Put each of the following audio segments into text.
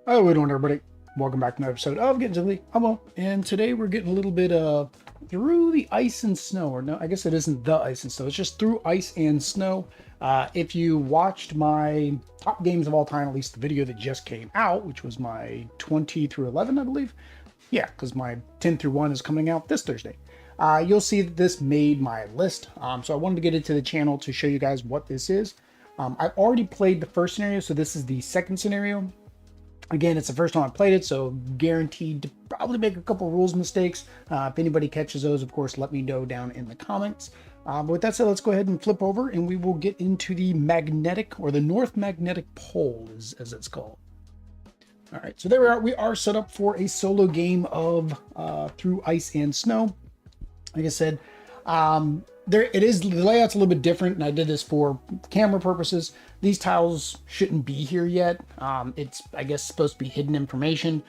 How we doing, everybody? Welcome back to another episode of Getting Simply Humble. And today we're getting a little bit through the ice and snow. Or no, I guess it isn't the ice and snow. It's just through ice and snow. If you watched my top games of all time, at least the video that just came out, which was my 20 through 11, I believe. Yeah, because my 10 through 1 is coming out this Thursday. You'll see that this made my list. So I wanted to get into the channel to show you guys what this is. I've already played the first scenario, so this is the second scenario. Again, it's the first time I played it, so guaranteed to probably make a couple rules mistakes. If anybody catches those, of course, let me know down in the comments. But with that said, let's go ahead and flip over and we will get into the magnetic, or the North Magnetic Pole, as it's called. All right, so there we are. We are set up for a solo game of Through Ice and Snow. Like I said, the layout's a little bit different, and I did this for camera purposes. These tiles shouldn't be here yet. It's, I guess, supposed to be hidden information.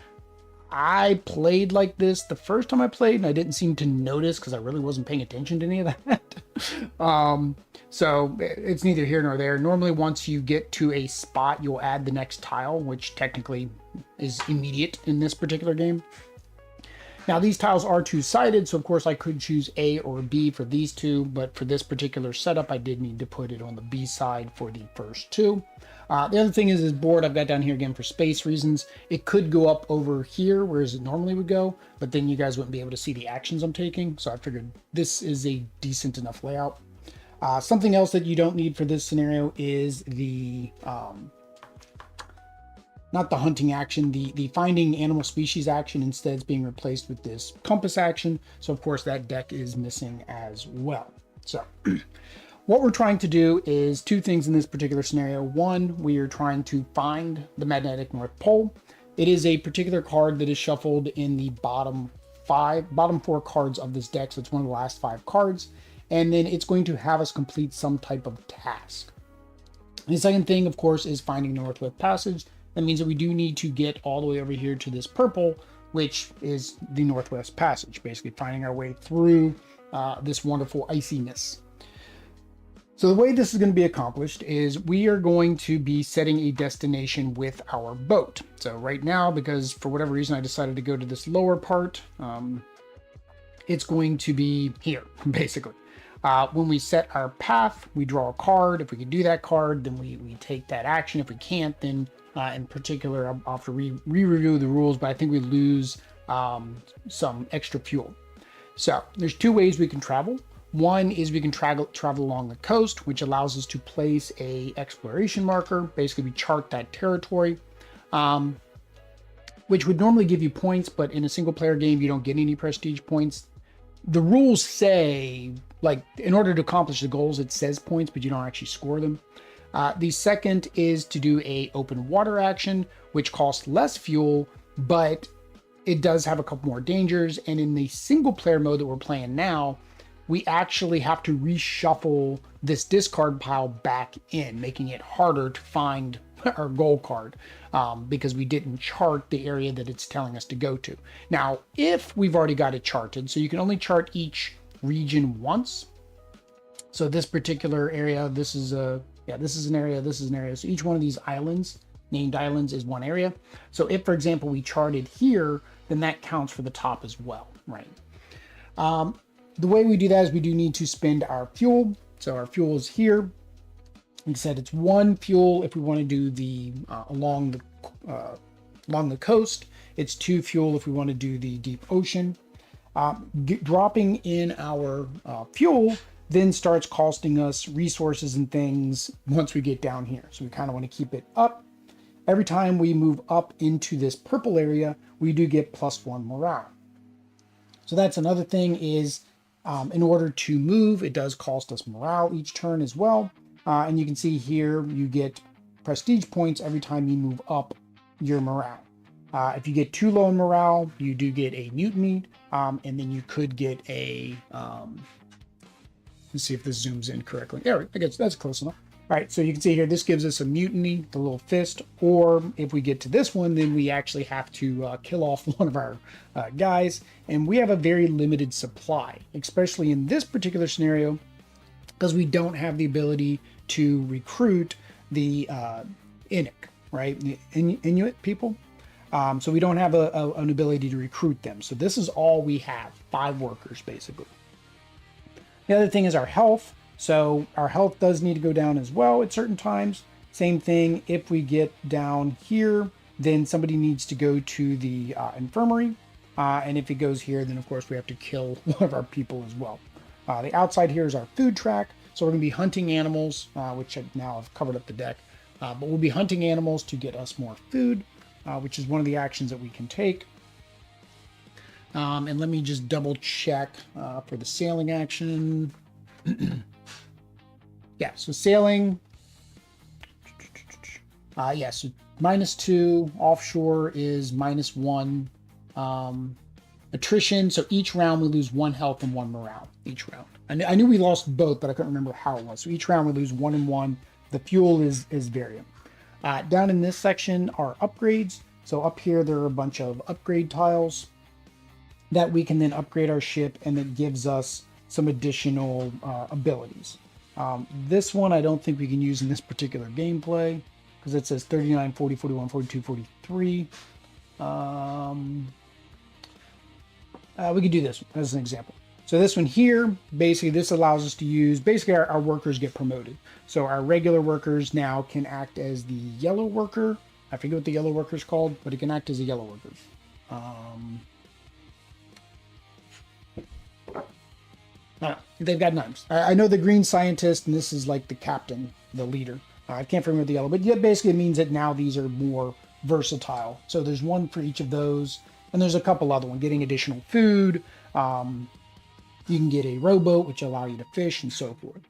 I played like this the first time I played, and I didn't seem to notice because I really wasn't paying attention to any of that. So it's neither here nor there. Normally, once you get to a spot, you'll add the next tile, which technically is immediate in this particular game. Now these tiles are two-sided, so of course I could choose A or B for these two, but for this particular setup, I did need to put it on the B side for the first two. The other thing is this board I've got down here again for space reasons. It could go up over here, whereas it normally would go, but then you guys wouldn't be able to see the actions I'm taking, so I figured this is a decent enough layout. Something else that you don't need for this scenario is the not the hunting action, the finding animal species action instead is being replaced with this compass action. So of course that deck is missing as well. So what we're trying to do is two things in this particular scenario. One, we are trying to find the Magnetic North Pole. It is a particular card that is shuffled in the bottom four cards of this deck. So it's one of the last 5 cards. And then it's going to have us complete some type of task. The second thing, of course, is finding Northwest Passage. That means that we do need to get all the way over here to this purple, which is the Northwest Passage, basically finding our way through this wonderful iciness. So the way this is going to be accomplished is we are going to be setting a destination with our boat. So right now, because for whatever reason I decided to go to this lower part, it's going to be here, basically. When we set our path, we draw a card. If we can do that card, then we take that action. If we can't, then in particular, I'll have to re-review the rules, but I think we lose some extra fuel. So there's 2 ways we can travel. One is we can travel along the coast, which allows us to place a exploration marker. Basically, we chart that territory, which would normally give you points, but in a single player game, you don't get any prestige points. The rules say, like, in order to accomplish the goals, it says points, but you don't actually score them. The second is to do a open water action, which costs less fuel, but it does have a couple more dangers. And in the single player mode that we're playing now, we actually have to reshuffle this discard pile back in, making it harder to find our goal card because we didn't chart the area that it's telling us to go to. Now, if we've already got it charted, so you can only chart each region once. So this particular area, this is an area, this is an area. So each one of these islands, named islands, is one area. So if, for example, we charted here, then that counts for the top as well, right? The way we do that is we do need to spend our fuel. So our fuel is here. Like I said, it's 1 fuel if we want to do the along the coast. It's 2 fuel if we want to do the deep ocean. Dropping in our fuel then starts costing us resources and things once we get down here. So we kind of want to keep it up. Every time we move up into this purple area, we do get +1 morale. So that's another thing is in order to move, it does cost us morale each turn as well. And you can see here, you get prestige points every time you move up your morale. If you get too low in morale, you do get a mutiny, and then you could get a, let's see if this zooms in correctly. Yeah, I guess that's close enough. All right, so you can see here, this gives us a mutiny, the little fist, or if we get to this one, then we actually have to kill off one of our guys, and we have a very limited supply, especially in this particular scenario, because we don't have the ability to recruit the Inuk, right? The Inuit people. So we don't have an ability to recruit them. So this is all we have, 5 workers basically. The other thing is our health. So our health does need to go down as well at certain times. Same thing, if we get down here, then somebody needs to go to the infirmary. And if it goes here, then of course we have to kill one of our people as well. The outside here is our food track. So we're going to be hunting animals, which now I've covered up the deck. But we'll be hunting animals to get us more food, which is one of the actions that we can take. And let me just double check for the sailing action. Yeah, so sailing. Yeah, so -2. Offshore is -1. Attrition, so each round we lose 1 health and 1 morale each round. I knew we lost both, but I couldn't remember how it was. So each round we lose 1 and 1. The fuel is variant. Down in this section are upgrades. So up here there are a bunch of upgrade tiles that we can then upgrade our ship, and it gives us some additional abilities. This one I don't think we can use in this particular gameplay because it says 39, 40, 41, 42, 43. We could do this one as an example. So this one here, basically this allows us to use, basically our workers get promoted. So our regular workers now can act as the yellow worker. I forget what the yellow worker is called, but it can act as a yellow worker. They've got names. I know the green scientist, and this is like the captain, the leader. I can't remember the yellow, but yeah, basically it means that now these are more versatile. So there's one for each of those, and there's a couple other ones. Getting additional food. You can get a rowboat, which allow you to fish and so forth.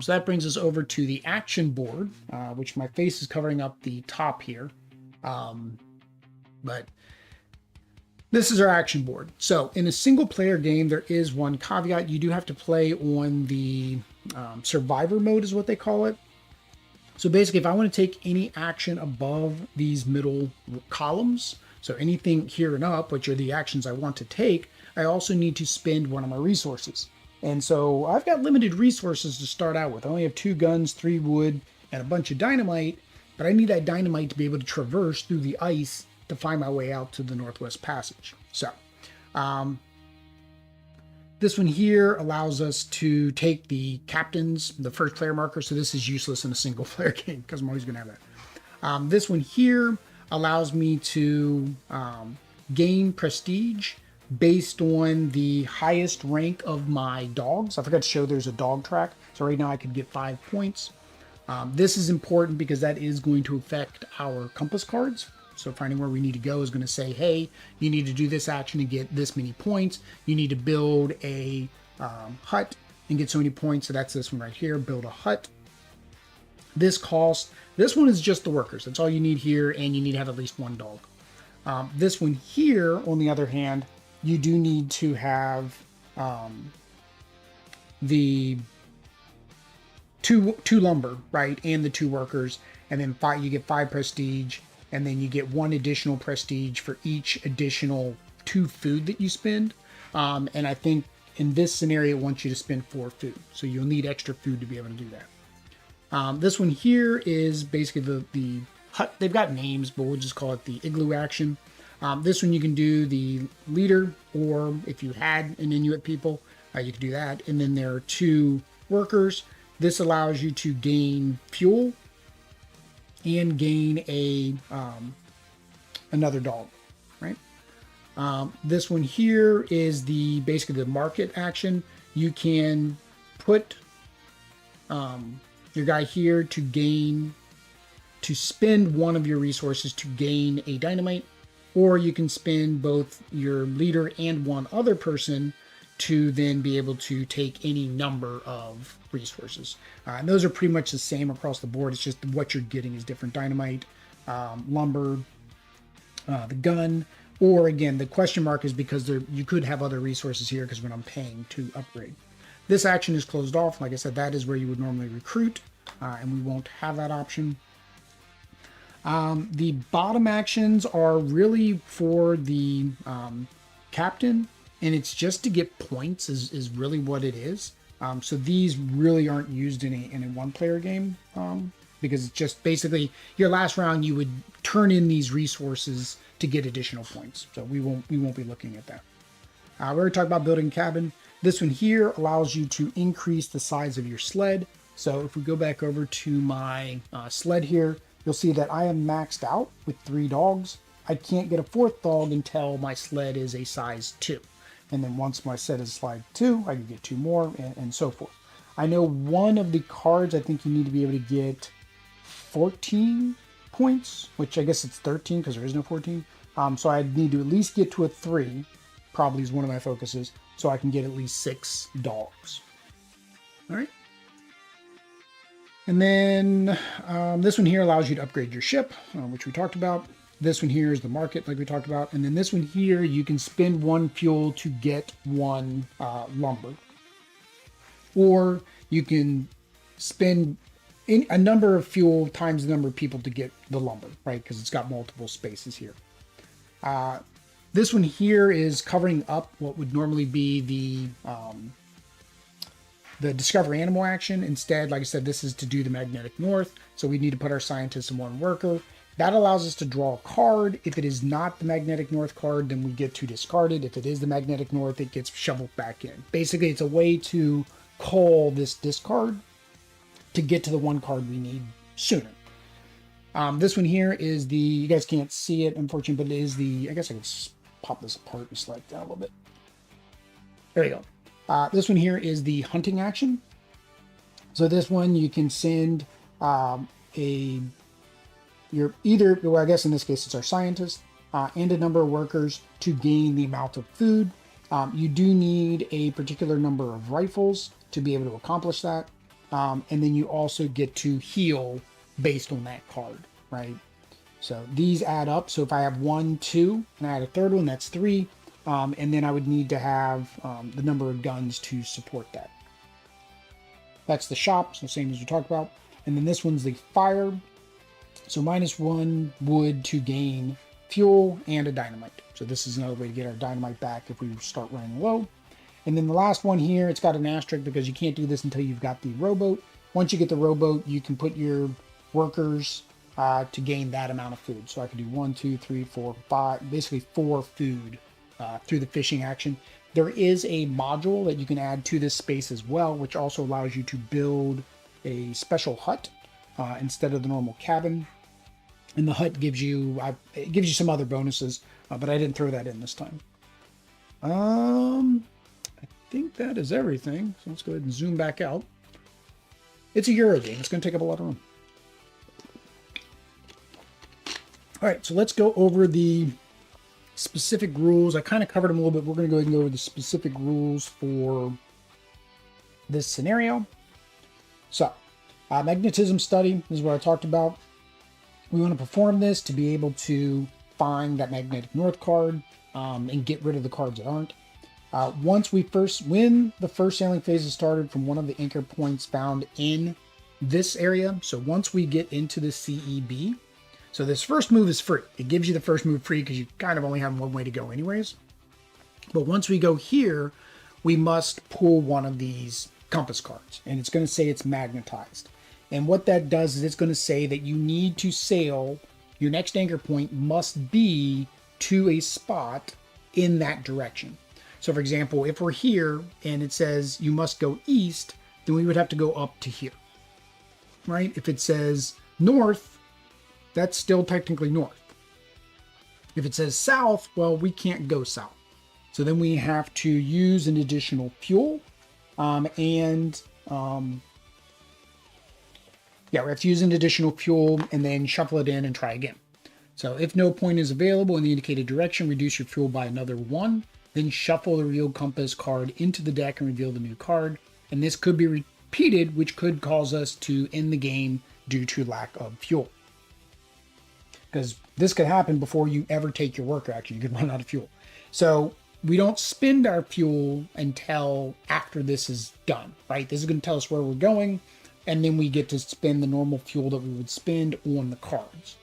So that brings us over to the action board, which my face is covering up the top here. But this is our action board. So in a single player game, there is one caveat. You do have to play on the survivor mode is what they call it. So basically, if I want to take any action above these middle columns, so anything here and up, which are the actions I want to take, I also need to spend one of my resources. And so I've got limited resources to start out with. I only have 2 guns, 3 wood, and a bunch of dynamite, but I need that dynamite to be able to traverse through the ice to find my way out to the Northwest Passage. So this one here allows us to take the captains, the first player marker. So this is useless in a single player game because I'm always going to have that. This one here allows me to gain prestige based on the highest rank of my dogs. I forgot to show there's a dog track. So right now I could get 5 points. This is important because that is going to affect our compass cards. So finding where we need to go is going to say, hey, you need to do this action to get this many points. You need to build a hut and get so many points. So that's this one right here, build a hut. This one is just the workers. That's all you need here, and you need to have at least 1 dog. This one here, on the other hand, you do need to have the two lumber, right, and the 2 workers, and then you get 5 prestige, and then you get 1 additional prestige for each additional 2 food that you spend. And I think in this scenario, it wants you to spend 4 food, so you'll need extra food to be able to do that. This one here is basically the hut. They've got names, but we'll just call it the igloo action. This one you can do the leader, or if you had an Inuit people, you can do that. And then there are 2 workers. This allows you to gain fuel and gain another dog, right? This one here is basically the market action. You can put your guy here to spend one of your resources to gain a dynamite, or you can spend both your leader and 1 other person to then be able to take any number of resources. And those are pretty much the same across the board. It's just what you're getting is different. Dynamite, lumber, the gun, or again, the question mark is because you could have other resources here because when I'm paying to upgrade. This action is closed off. Like I said, that is where you would normally recruit, and we won't have that option. The bottom actions are really for the captain, and it's just to get points is really what it is. So these really aren't used in a 1-player game because it's just basically your last round you would turn in these resources to get additional points. So we won't be looking at that. We already talked about building a cabin. This one here allows you to increase the size of your sled. So if we go back over to my sled here, you'll see that I am maxed out with 3 dogs. I can't get a 4th dog until my sled is a size 2. And then once my set is size 2, I can get 2 more and so forth. I know one of the cards, I think you need to be able to get 14 points, which I guess it's 13 because there is no 14. So I need to at least get to a 3, probably is one of my focuses, so I can get at least 6 dogs. All right. And then this one here allows you to upgrade your ship, which we talked about. This one here is the market, like we talked about. And then this one here, you can spend 1 fuel to get 1 lumber. Or you can spend a number of fuel times the number of people to get the lumber, right? Because it's got multiple spaces here. This one here is covering up what would normally be the discover animal action. Instead, like I said, this is to do the Magnetic North. So we need to put our scientist and 1 worker. That allows us to draw a card. If it is not the Magnetic North card, then we get to discard it. If it is the Magnetic North, it gets shoveled back in. Basically, it's a way to call this discard to get to the 1 card we need sooner. This one here is the, you guys can't see it, unfortunately, but it is the, I guess I can pop this apart and slide it down a little bit. There you go. This one here is the hunting action. So this one you can send your either, well, I guess in this case it's our scientist and a number of workers to gain the amount of food. You do need a particular number of rifles to be able to accomplish that. And then you also get to heal based on that card, right? So these add up. So if I have 1, 2, and I add a 3rd one, that's 3. And then I would need to have the number of guns to support that. That's the shop, so same as we talked about. And then this one's the fire. So -1 wood to gain fuel and a dynamite. So this is another way to get our dynamite back if we start running low. And then the last one here, it's got an asterisk because you can't do this until you've got the rowboat. Once you get the rowboat, you can put your workers to gain that amount of food. So I can do 1, 2, 3, 4, 5, basically 4 food through the fishing action. There is a module that you can add to this space as well, which also allows you to build a special hut instead of the normal cabin. And the hut gives you, it gives you some other bonuses, but I didn't throw that in this time. I think that is everything. So let's go ahead and zoom back out. It's a Euro game. It's going to take up a lot of room. All right, so let's go over the specific rules. I kind of covered them a little bit. We're going to go ahead and go over the specific rules for this scenario. So, magnetism study is what I talked about. We want to perform this to be able to find that Magnetic North card and get rid of the cards that aren't. When the first sailing phase is started from one of the anchor points found in this area, so once we get into the CEB, so this first move is free. It gives you the first move free because you kind of only have 1 way to go anyways. But once we go here, we must pull one of these compass cards, and it's going to say it's magnetized. And what that does is it's going to say that you need to sail, your next anchor point must be to a spot in that direction. So for example, if we're here and it says you must go east, then we would have to go up to here, right? If it says north, that's still technically north. If it says south, well, we can't go south. So then we have to use an additional fuel we have to use an additional fuel and then shuffle it in and try again. So if no point is available in the indicated direction, reduce your fuel by another 1. Then shuffle the revealed compass card into the deck and reveal the new card. And this could be repeated, which could cause us to end the game due to lack of fuel. Because this could happen before you ever take your worker action. You could run out of fuel. So we don't spend our fuel until after this is done, right? This is going to tell us where we're going. And then we get to spend the normal fuel that we would spend on the cards.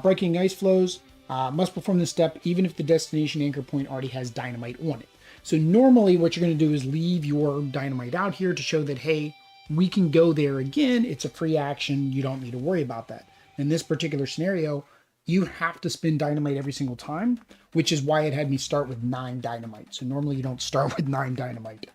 Breaking ice flows must perform this step even if the destination anchor point already has dynamite on it. So normally what you're going to do is leave your dynamite out here to show that, hey, we can go there again. It's a free action. You don't need to worry about that. In this particular scenario, you have to spin dynamite every single time, which is why it had me start with 9 dynamite. So normally you don't start with 9 dynamite.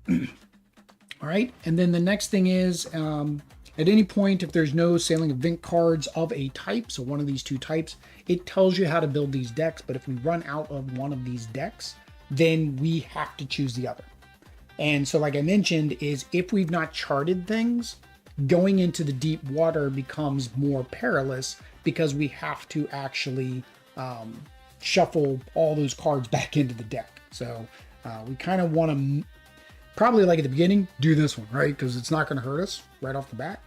All right, and then the next thing is, at any point, if there's no sailing event cards of a type, so one of these 2 types, it tells you how to build these decks, but if we run out of one of these decks, then we have to choose the other. And so like I mentioned, is if we've not charted things, going into the deep water becomes more perilous because we have to actually shuffle all those cards back into the deck. So we kind of want to, probably like at the beginning, do this one, right? Because it's not going to hurt us right off the bat.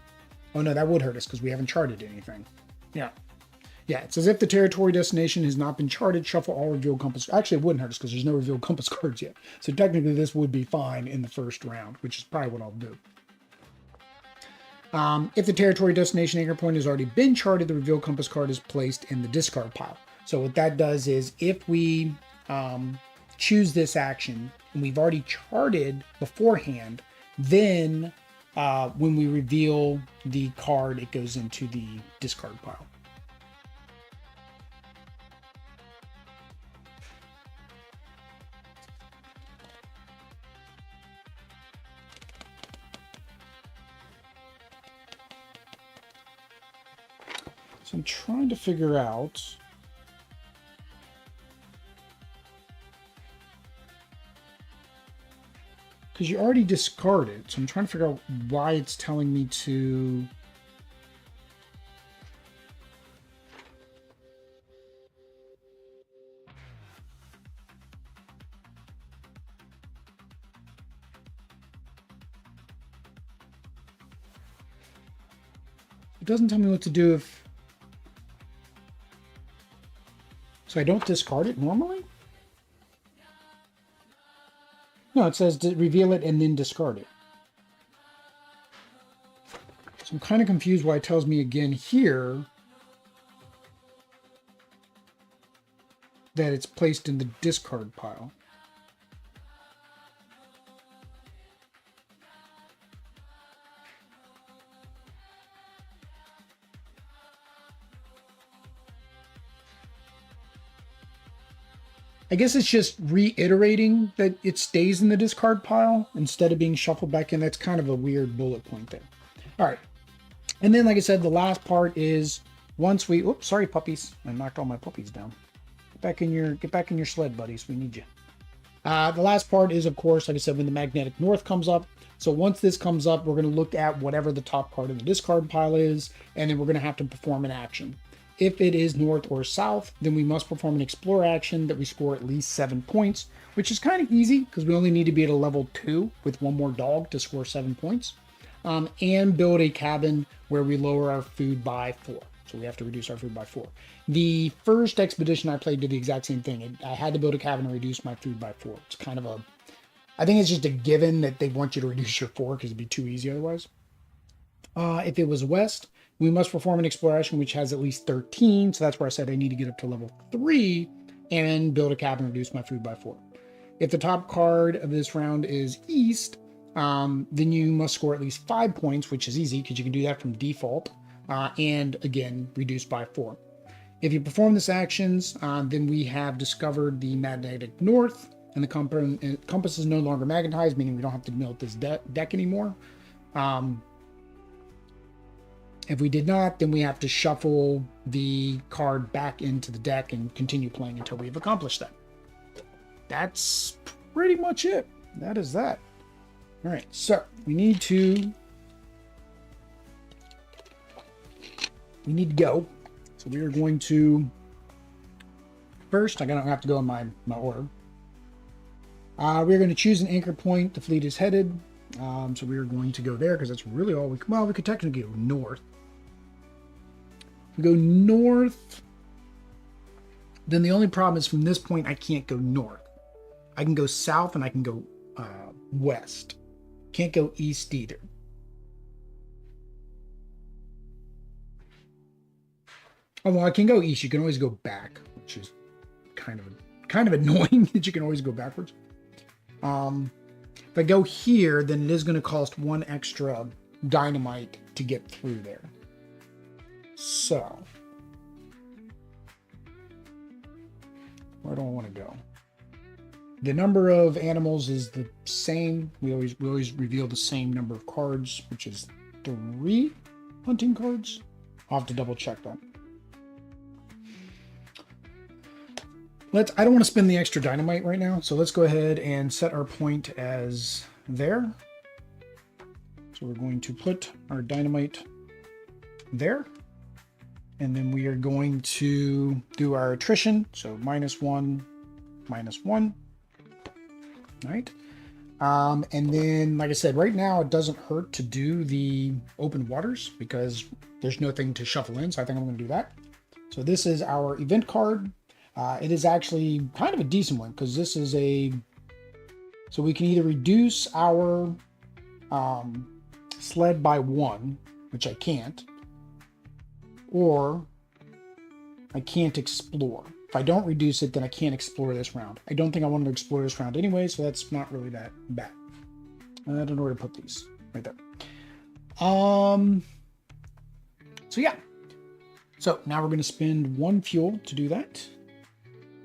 Oh no, that would hurt us because we haven't charted anything. Yeah. Yeah, it says if the territory destination has not been charted, shuffle all revealed compass. Actually, it wouldn't hurt us because there's no revealed compass cards yet. So technically this would be fine in the first round, which is probably what I'll do. If the territory destination anchor point has already been charted, the revealed compass card is placed in the discard pile. So what that does is if we choose this action and we've already charted beforehand, then when we reveal the card, it goes into the discard pile. So I'm trying to figure out because you already discarded. So I'm trying to figure out why it's telling me to. It doesn't tell me what to do if. So I don't discard it normally? No, it says to reveal it and then discard it. So I'm kind of confused why it tells me again here that it's placed in the discard pile. I guess it's just reiterating that it stays in the discard pile instead of being shuffled back in. That's kind of a weird bullet point there. All right. And then, like I said, the last part is once we, oops, sorry, puppies. I knocked all my puppies down. Get back in your sled, buddies. We need you. The last part is, of course, like I said, when the Magnetic North comes up. So once this comes up, we're going to look at whatever the top card of the discard pile is, and then we're going to have to perform an action. If it is north or south, then we must perform an explore action that we score at least 7 points, which is kind of easy because we only need to be at a level 2 with 1 more dog to score 7 points. And build a cabin where we lower our food by 4. So we have to reduce our food by 4. The first expedition I played did the exact same thing. I had to build a cabin and reduce my food by 4. It's kind of a, I think it's just a given that they want you to reduce your 4 because it'd be too easy otherwise. If it was west, we must perform an exploration which has at least 13. So that's where I said I need to get up to level 3 and build a cabin and reduce my food by 4. If the top card of this round is east, then you must score at least 5 points, which is easy because you can do that from default. And again, reduce by 4. If you perform this actions, then we have discovered the Magnetic North, and the compass is no longer magnetized, meaning we don't have to build this deck anymore. If we did not, then we have to shuffle the card back into the deck and continue playing until we've accomplished that. That's pretty much it. That is that. All right, so we need to go. So we are going to first. I don't have to go in my order. We're going to choose an anchor point. The fleet is headed. So we are going to go there because that's really all we. Well, we could technically go north. We go north. Then the only problem is from this point I can't go north. I can go south and I can go west. Can't go east either. Oh, well, I can go east. You can always go back, which is kind of annoying that you can always go backwards. But If I go here, then it is going to cost 1 extra dynamite to get through there. So, where do I want to go? The number of animals is the same. We always reveal the same number of cards, which is 3 hunting cards. I'll have to double check that. I don't want to spend the extra dynamite right now, so let's go ahead and set our point as there. So we're going to put our dynamite there, and then we are going to do our attrition. So -1, -1. All right. And then, like I said, right now it doesn't hurt to do the open waters because there's nothing to shuffle in. So I think I'm going to do that. So this is our event card. It is actually kind of a decent one because this is so we can either reduce our sled by 1, which I can't, or I can't explore. If I don't reduce it, then I can't explore this round. I don't think I wanted to explore this round anyway, so that's not really that bad. I don't know where to put these. Right there. So yeah. So now we're going to spend 1 fuel to do that.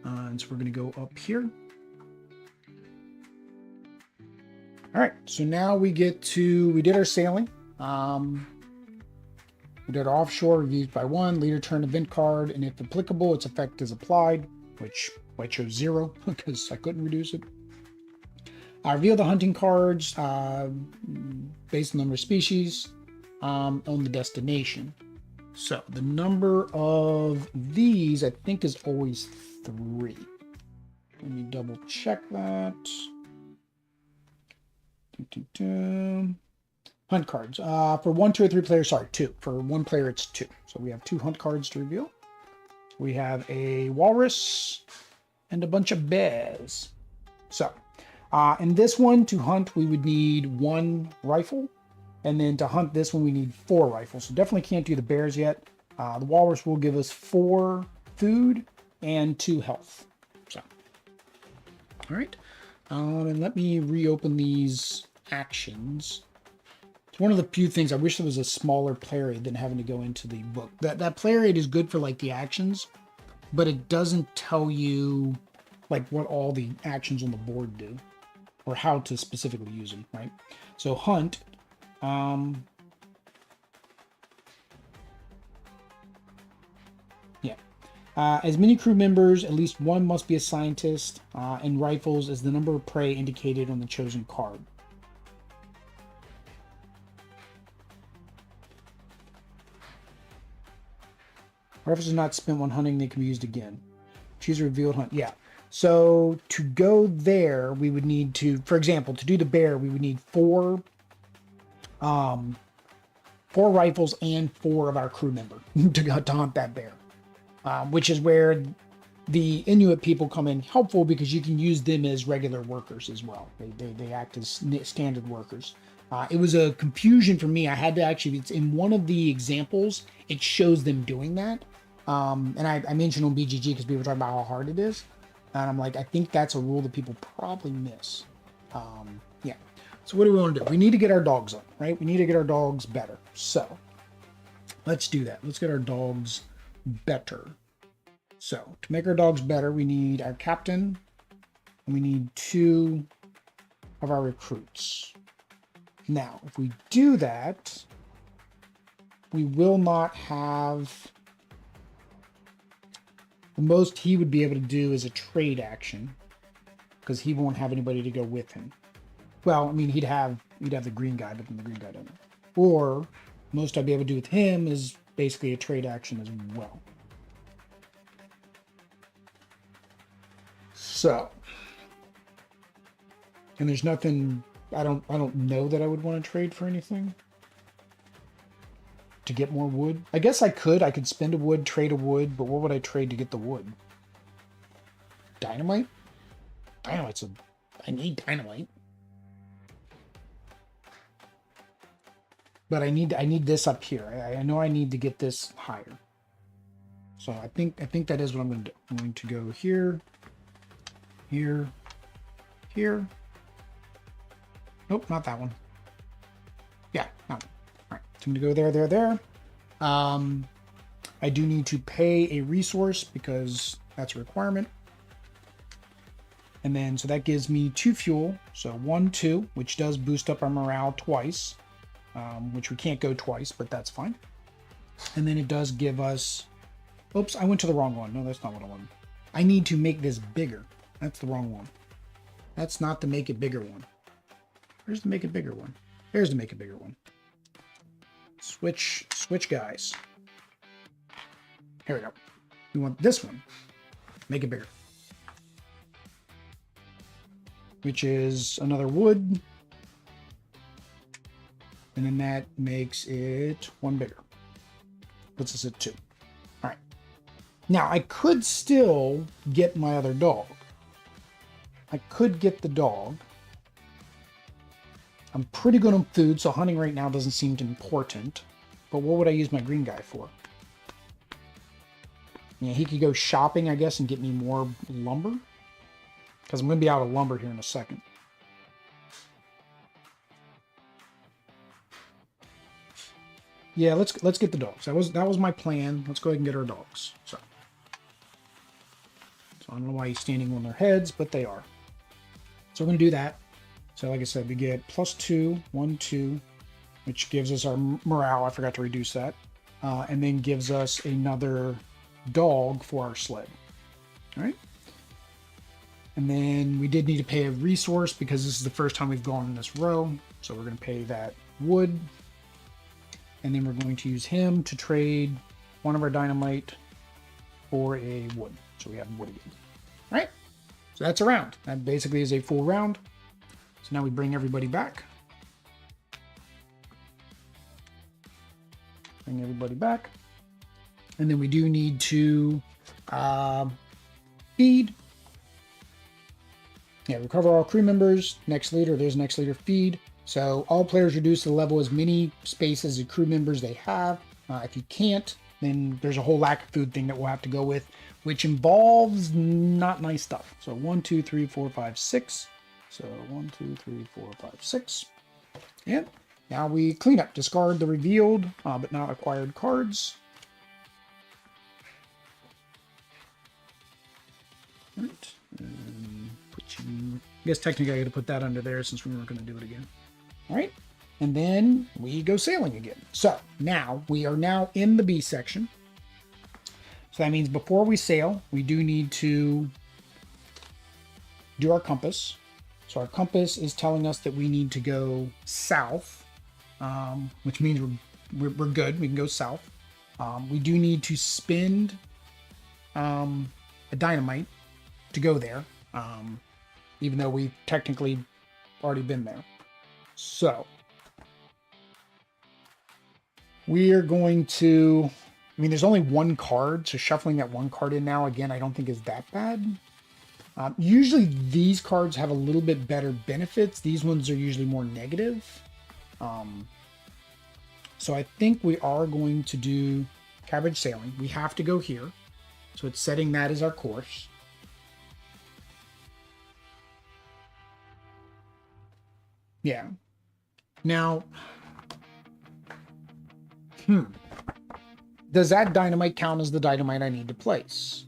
And so we're going to go up here. All right, so now we did our sailing. We did our offshore, reviewed by 1, leader turn event card, and if applicable, its effect is applied, which I chose 0 because I couldn't reduce it. I reveal the hunting cards based on the number of species on the destination. So the number of these, I think, is always 3. Let me double check that. Hunt cards. For 1, 2, or 3 players, sorry, 2. For 1 player, it's 2. So we have 2 hunt cards to reveal. We have a walrus and a bunch of bears. So, in this one, to hunt, we would need 1 rifle. And then to hunt this one, we need 4 rifles. So definitely can't do the bears yet. The walrus will give us 4 food and 2 health. So, all right. And let me reopen these actions. It's one of the few things I wish there was a smaller player aid than having to go into the book. That player aid is good for like the actions, but it doesn't tell you like what all the actions on the board do or how to specifically use them, right? So hunt, as many crew members, at least 1 must be a scientist, and rifles is the number of prey indicated on the chosen card. Rifles are not spent when hunting, they can be used again. Choose a revealed hunt. Yeah. So to go there, we would need to, for example, to do the bear, we would need 4 rifles and 4 of our crew member to hunt that bear. Which is where the Inuit people come in helpful because you can use them as regular workers as well. They act as standard workers. It was a confusion for me. I had to actually, it's in one of the examples, it shows them doing that. And I mentioned on BGG because people were talking about how hard it is. And I'm like, I think that's a rule that people probably miss. Yeah. So what do we want to do? We need to get our dogs up, right? We need to get our dogs better. So let's do that. Let's get our dogs better. So to make our dogs better, we need our captain and we need 2 of our recruits. Now, if we do that, we will not have, the most he would be able to do is a trade action because he won't have anybody to go with him. Well, I mean, he'd have the green guy, but then the green guy doesn't. Or most I'd be able to do with him is basically a trade action as well. So, and there's nothing, I don't know that I would want to trade for anything to get more wood. I guess I could spend a wood, trade a wood, but what would I trade to get the wood? Dynamite? I need dynamite. But I need this up here. I know I need to get this higher. So I think that is what I'm going to do. I'm going to go here, here, here, Nope, not that one. Yeah, that one. All right, so I'm gonna go there. I do need to pay a resource because that's a requirement. And then, so that gives me 2 fuel. So 1, 2, which does boost up our morale twice, which we can't go twice, but that's fine. And then it does give us, oops, I went to the wrong one. No, that's not what I wanted. I need to make this bigger. That's the wrong one. That's not the make it bigger one. Where's the make it bigger one? There's the make it bigger one. Switch guys. Here we go. We want this one. Make it bigger. Which is another wood. And then that makes it 1 bigger. Puts us at 2. All right. Now I could still get my other dog. I could get the dog. I'm pretty good on food, so hunting right now doesn't seem important. But what would I use my green guy for? Yeah, he could go shopping, I guess, and get me more lumber. Because I'm going to be out of lumber here in a second. Yeah, let's get the dogs. That was my plan. Let's go ahead and get our dogs. So I don't know why he's standing on their heads, but they are. So we're going to do that. So like I said, we get +2, 1, 2, which gives us our morale. I forgot to reduce that. And then gives us another dog for our sled. All right. And then we did need to pay a resource because this is the first time we've gone in this row. So we're going to pay that wood. And then we're going to use him to trade one of our dynamite for a wood. So we have wood again. All right. So that's a round. That basically is a full round. So now we bring everybody back. Bring everybody back. And then we do need to feed. Yeah, recover all crew members. Next leader, there's next leader, feed. So all players reduce the level as many spaces as crew members they have. If you can't, then there's a whole lack of food thing that we'll have to go with, which involves not nice stuff. So 1, 2, 3, 4, 5, 6. So 1, 2, 3, 4, 5, 6. And now we clean up. Discard the revealed but not acquired cards. All right. I guess technically I got to put that under there since we weren't going to do it again. All right. And then we go sailing again. So now we are now in the B section. So that means before we sail, we do need to do our compass. So our compass is telling us that we need to go south, which means we're good. We can go south. We do need to spend a dynamite to go there, even though we've technically already been there. So we are going to, I mean, there's only one card, so shuffling that one card in now, again, I don't think is that bad. Usually these cards have a little bit better benefits. These ones are usually more negative. So I think we are going to do cabbage sailing. We have to go here. So it's setting that as our course. Yeah. Now, does that dynamite count as the dynamite I need to place?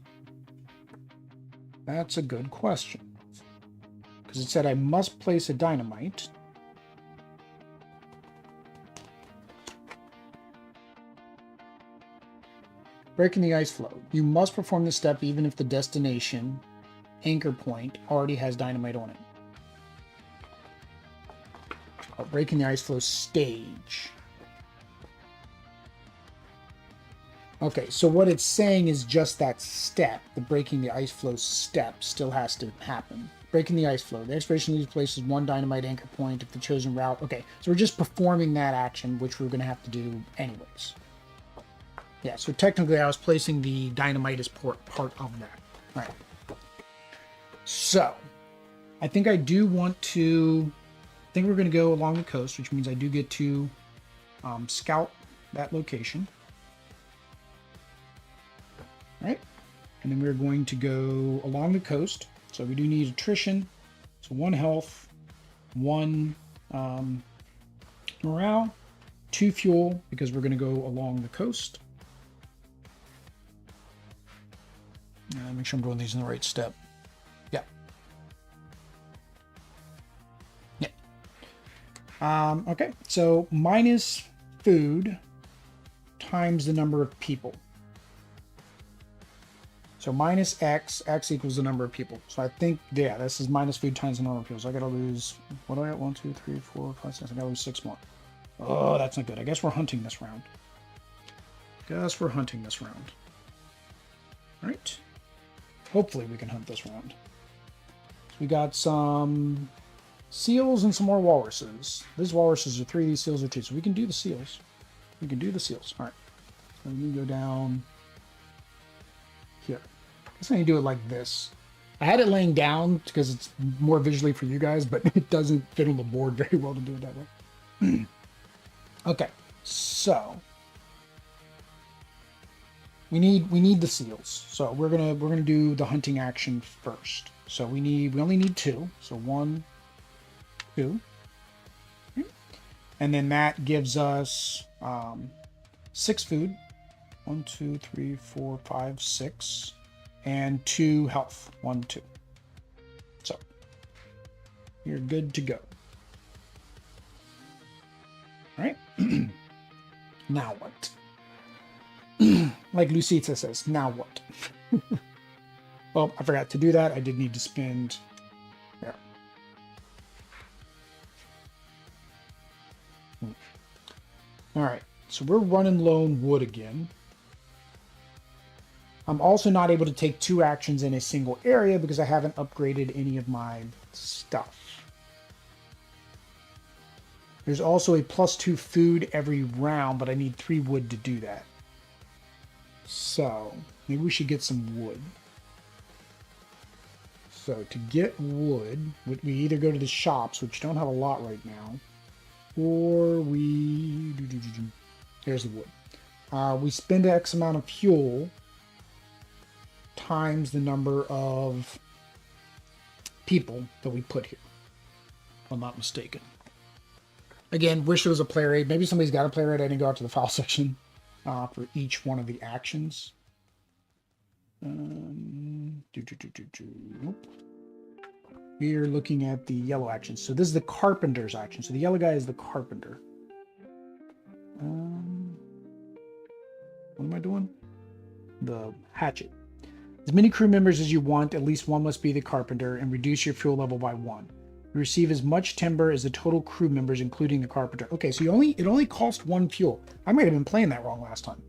That's a good question. Because it said I must place a dynamite. Breaking the ice flow. You must perform this step even if the destination anchor point already has dynamite on it. Breaking the ice flow stage. Okay, so what it's saying is just that step, the breaking the ice flow step, still has to happen. Breaking the ice flow. The expedition leaves places one dynamite anchor point if the chosen route. Okay, so we're just performing that action, which we're going to have to do anyways. Yeah, so technically I was placing the dynamite as part of that. All right. So, I think I do want to... I think we're going to go along the coast, which means I do get to scout that location. All right. And then we're going to go along the coast. So we do need attrition. So 1 health, 1 Morale, 2 fuel because we're going to go along the coast. Make sure I'm doing these in the right step. Yeah. Yeah. Okay, so minus food times the number of people. So minus X, X equals the number of people. So I think, yeah, this is minus food times the number of people. So I gotta lose, what do I got? 1, 2, 3, 4, 5, 6. I gotta lose 6 more. Oh, that's not good. I guess we're hunting this round. All right. Hopefully we can hunt this round. So we got some seals and some more walruses. These walruses are 3, these seals are 2. So we can do the seals. All right. So we go down here. I guess I need to do it like this. I had it laying down because it's more visually for you guys, but it doesn't fit on the board very well to do it that way. Okay, so we need the seals. So we're gonna do the hunting action first. So we only need 2. So 1, 2, and then that gives us 6 food. 1, 2, 3, 4, 5, 6, and 2 health. 1, 2. So you're good to go. All right. Now what? Like Lucita says, now what? Well, I forgot to do that. I did need to spend. Yeah. All right. So we're running low on wood again. I'm also not able to take 2 actions in a single area because I haven't upgraded any of my stuff. There's also a +2 food every round, but I need 3 wood to do that. So maybe we should get some wood. So to get wood, we either go to the shops, which don't have a lot right now, or we... Here's the wood. We spend X amount of fuel times the number of people that we put here, if I'm not mistaken. Again, wish there was a player aid. Maybe somebody's got a player aid. I didn't go out to the file section for each one of the actions. Nope. We're looking at the yellow actions. So this is the carpenter's action. So the yellow guy is the carpenter. What am I doing? The hatchet. As many crew members as you want, at least one must be the carpenter, and reduce your fuel level by 1. You receive as much timber as the total crew members, including the carpenter. Okay, so it only cost 1 fuel. I might have been playing that wrong last time.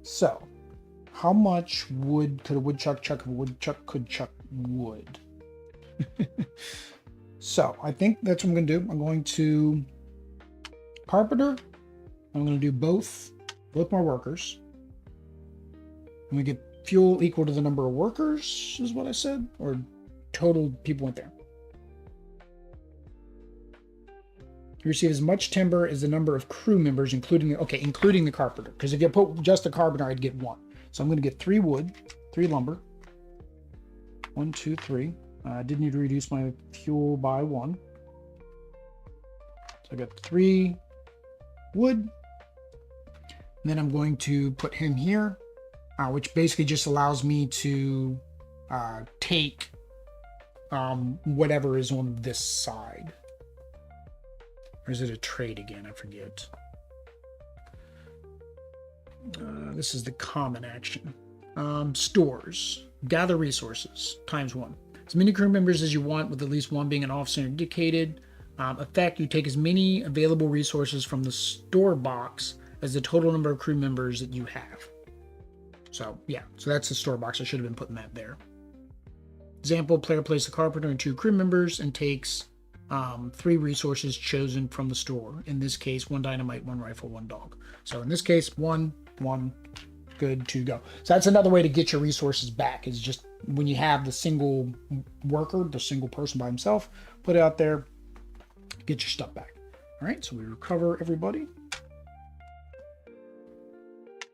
So, how much wood could a woodchuck chuck if a woodchuck could chuck wood? So, I think that's what I'm going to do. I'm going to carpenter. I'm going to do both more workers. I'm going to get fuel equal to the number of workers, is what I said, or total people went there. You receive as much timber as the number of crew members, including the carpenter. Because if you put just the carpenter, I'd get 1. So I'm going to get 3 wood, 3 lumber. 1, 2, 3. I did need to reduce my fuel by 1. So I got 3 wood. And then I'm going to put him here, which basically just allows me to take whatever is on this side. Or is it a trade again? I forget. This is the common action. Stores. Gather resources. ×1. As many crew members as you want, with at least 1 being an officer indicated. Effect, you take as many available resources from the store box as the total number of crew members that you have. So, yeah. So that's the store box. I should have been putting that there. Example, player plays the carpenter and 2 crew members and takes 3 resources chosen from the store. In this case, 1 dynamite, 1 rifle, 1 dog. So in this case, 1, good to go. So that's another way to get your resources back, is just when you have the single worker, the single person by himself, put it out there, get your stuff back. All right, so we recover everybody.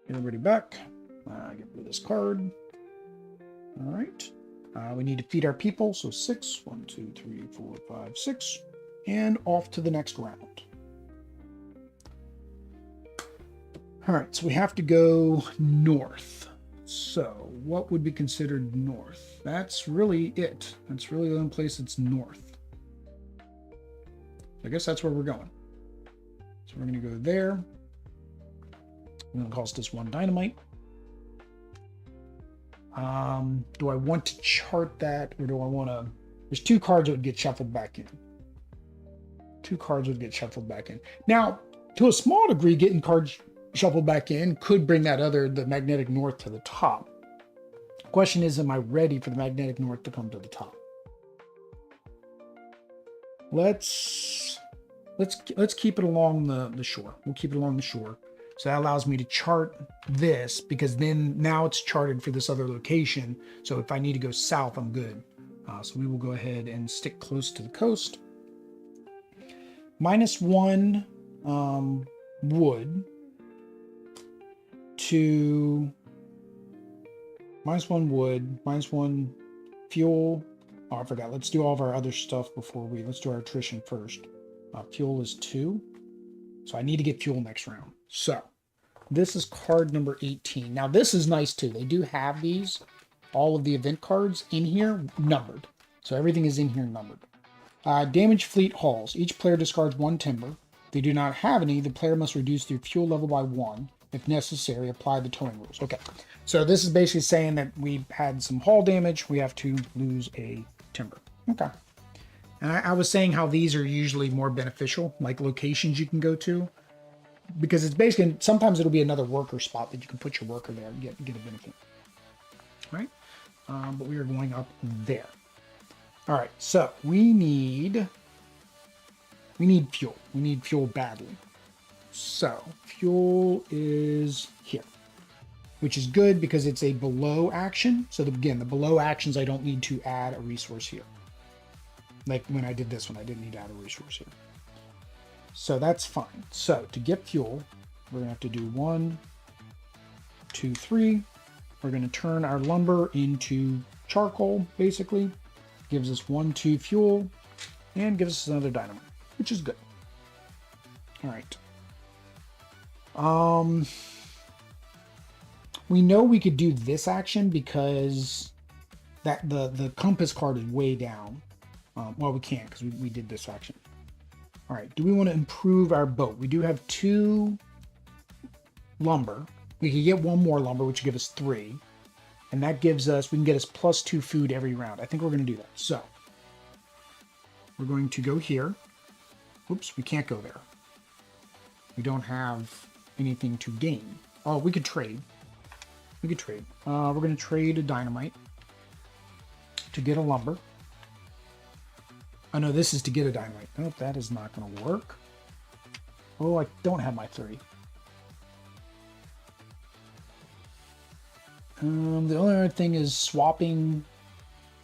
Get everybody back. Get rid of this card. All right. We need to feed our people. So 6. 1, 2, 3, 4, 5, 6. and off to the next round. All right, so we have to go north. So what would be considered north? That's really it. That's really the only place that's north. I guess that's where we're going. So we're going to go there. I'm going to cost us 1 dynamite. Do I want to chart that, or do I want to... There's 2 cards that would get shuffled back in. 2 cards would get shuffled back in. Now, to a small degree, getting cards shuffled back in could bring the Magnetic North to the top. The question is, am I ready for the Magnetic North to come to the top? Let's keep it along the shore. We'll keep it along the shore. So that allows me to chart this, because then now it's charted for this other location. So if I need to go south, I'm good. So we will go ahead and stick close to the coast. -1 wood to -1 wood, -1 fuel. Oh, I forgot. Let's do all of our other stuff before let's do our attrition first. Fuel is 2. So I need to get fuel next round. So this is card number 18. Now this is nice too. They do have these, all of the event cards in here numbered. So everything is in here numbered. Damaged fleet hulls. Each player discards 1 timber. If they do not have any, the player must reduce their fuel level by 1. If necessary, apply the towing rules. Okay, so this is basically saying that we had some hull damage. We have to lose a timber. Okay. And I was saying how these are usually more beneficial, like locations you can go to, because it's basically, sometimes it'll be another worker spot that you can put your worker there and get a benefit. All right? But we are going up there. All right, so we need fuel. We need fuel badly. So fuel is here, which is good because it's a below action. So again, the below actions, I don't need to add a resource here. Like when I did this one, I didn't need to add a resource here. So that's fine. So to get fuel, we're gonna have to do 1, 2, 3. We're gonna turn our lumber into charcoal, basically. Gives us 1, 2 fuel, and gives us another dynamite, which is good. All right. We know we could do this action because that the compass card is way down. Well, we can't because we did this action. All right. Do we want to improve our boat? We do have 2 lumber. We can get 1 more lumber, which will give us 3. And that gives us, we can get us +2 food every round. I think we're going to do that. So we're going to go here. Oops, we can't go there. We don't have anything to gain. Oh, we could trade. We could trade. We're going to trade a dynamite to get a lumber. Oh no, this is to get a dynamite. Nope, that is not going to work. Oh, I don't have my 3. The only other thing is swapping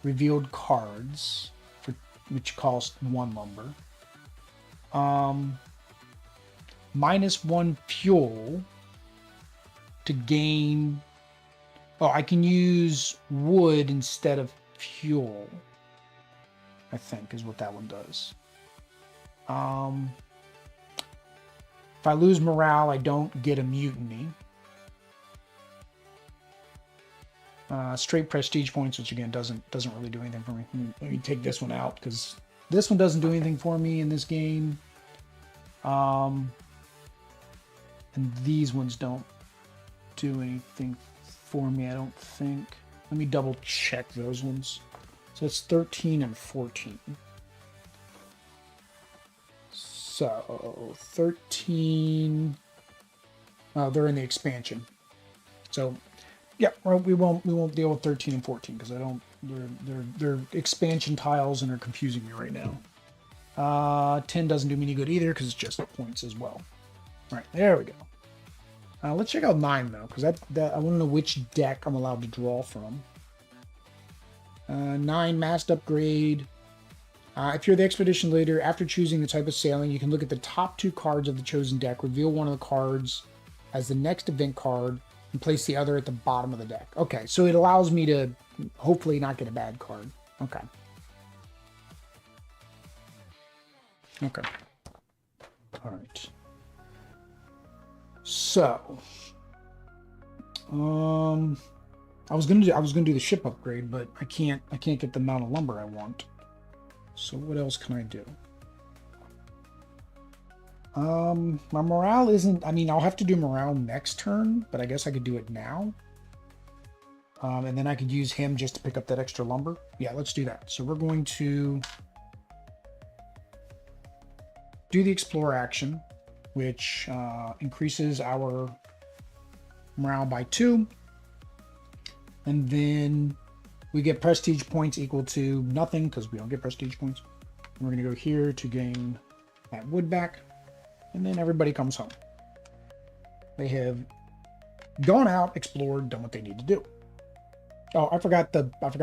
revealed cards, which cost 1 lumber. -1 fuel to gain. Oh, I can use wood instead of fuel, I think is what that one does. If I lose morale, I don't get a mutiny. Straight prestige points, which again doesn't really do anything for me. Let me take this one out because this one doesn't do anything for me in this game. And these ones don't do anything for me, I don't think. Let me double check those ones. So it's 13 and 14. So 13. Oh, they're in the expansion. So yeah, we won't deal with 13 and 14 because I don't. They're expansion tiles and are confusing me right now. 10 doesn't do me any good either because it's just points as well. All right, there we go. Let's check out 9 though, because that I want to know which deck I'm allowed to draw from. 9 mast upgrade. If you're the expedition leader, after choosing the type of sailing, you can look at the top 2 cards of the chosen deck, reveal one of the cards as the next event card, and place the other at the bottom of the deck. Okay, so it allows me to hopefully not get a bad card. Okay. Okay. All right. So, I was gonna do the ship upgrade, but I can't get the amount of lumber I want. So what else can I do? My morale isn't, I mean, I'll have to do morale next turn, but I guess I could do it now. And then I could use him just to pick up that extra lumber. Yeah, let's do that. So we're going to do the explore action, which increases our morale by 2. And then we get prestige points equal to nothing because we don't get prestige points. And we're going to go here to gain that wood back. And then everybody comes home. They have gone out, explored, done what they need to do. Oh, I forgot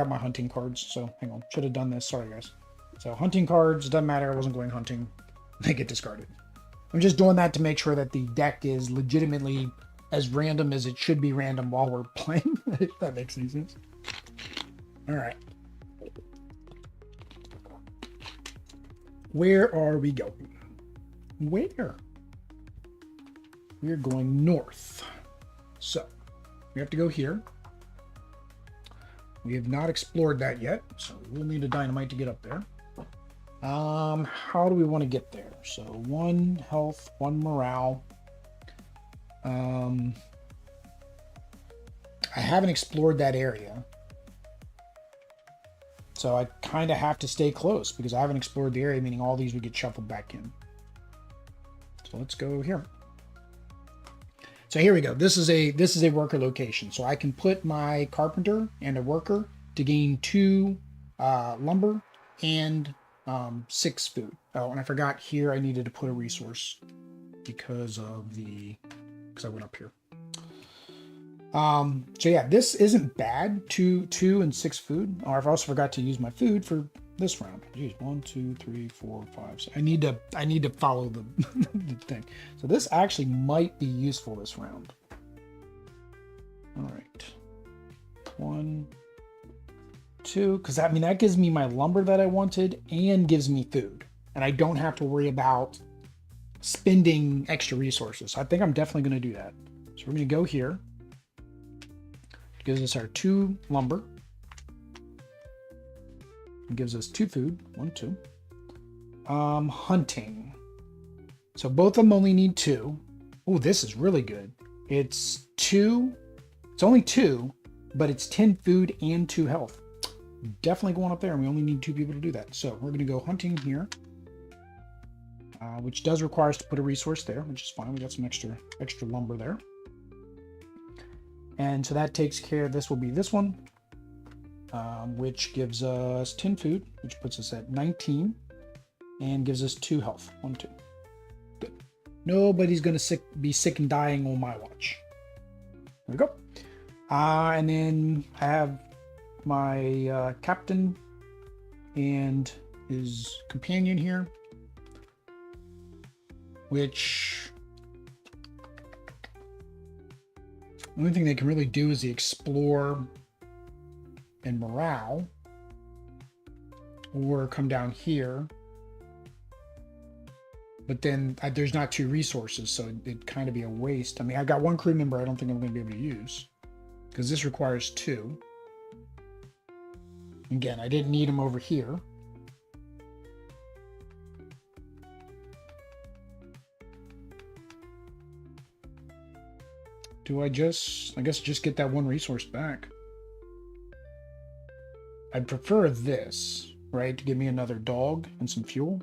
my hunting cards. So hang on, should have done this. Sorry, guys. So hunting cards, doesn't matter. I wasn't going hunting. They get discarded. I'm just doing that to make sure that the deck is legitimately as random as it should be random while we're playing. If that makes any sense. All right. Where are we going? Where? We're going north. So we have to go here. We have not explored that yet, so we'll need a dynamite to get up there. How do we want to get there? So 1 health, 1 morale. I haven't explored that area. So I kind of have to stay close because I haven't explored the area, meaning all these would get shuffled back in. So let's go here. So here we go. This is a worker location. So I can put my carpenter and a worker to gain 2 lumber and 6 food. Oh, and I forgot here I needed to put a resource because I went up here. So yeah, this isn't bad. 2 and 6 food. Oh, I've also forgot to use my food for this round. Jeez, 1, 2, 3, 4, 5. 6. I need to follow the, the thing. So this actually might be useful this round. All right, 1, 2, because I mean that gives me my lumber that I wanted and gives me food, and I don't have to worry about spending extra resources. So I think I'm definitely going to do that. So we're going to go here. It gives us our 2 lumber. It gives us 2 food. 1, 2. Hunting. So both of them only need 2. Oh, this is really good. It's 2. It's only 2, but it's 10 food and 2 health. Definitely going up there, and we only need 2 people to do that. So we're going to go hunting here, which does require us to put a resource there, which is fine. We got some extra lumber there. And so that takes care of this. Will be this one. Which gives us 10 food, which puts us at 19, and gives us 2 health. 1, 2. Good. Nobody's going to be sick and dying on my watch. There we go. And then I have my captain and his companion here, which the only thing they can really do is the explore and morale, or come down here, but then there's not 2 resources, so it'd kind of be a waste. I mean, I've got 1 crew member I don't think I'm going to be able to use because this requires 2. Again, I didn't need him over here. Do I guess just get that 1 resource back? I'd prefer this, right, to give me another dog and some fuel.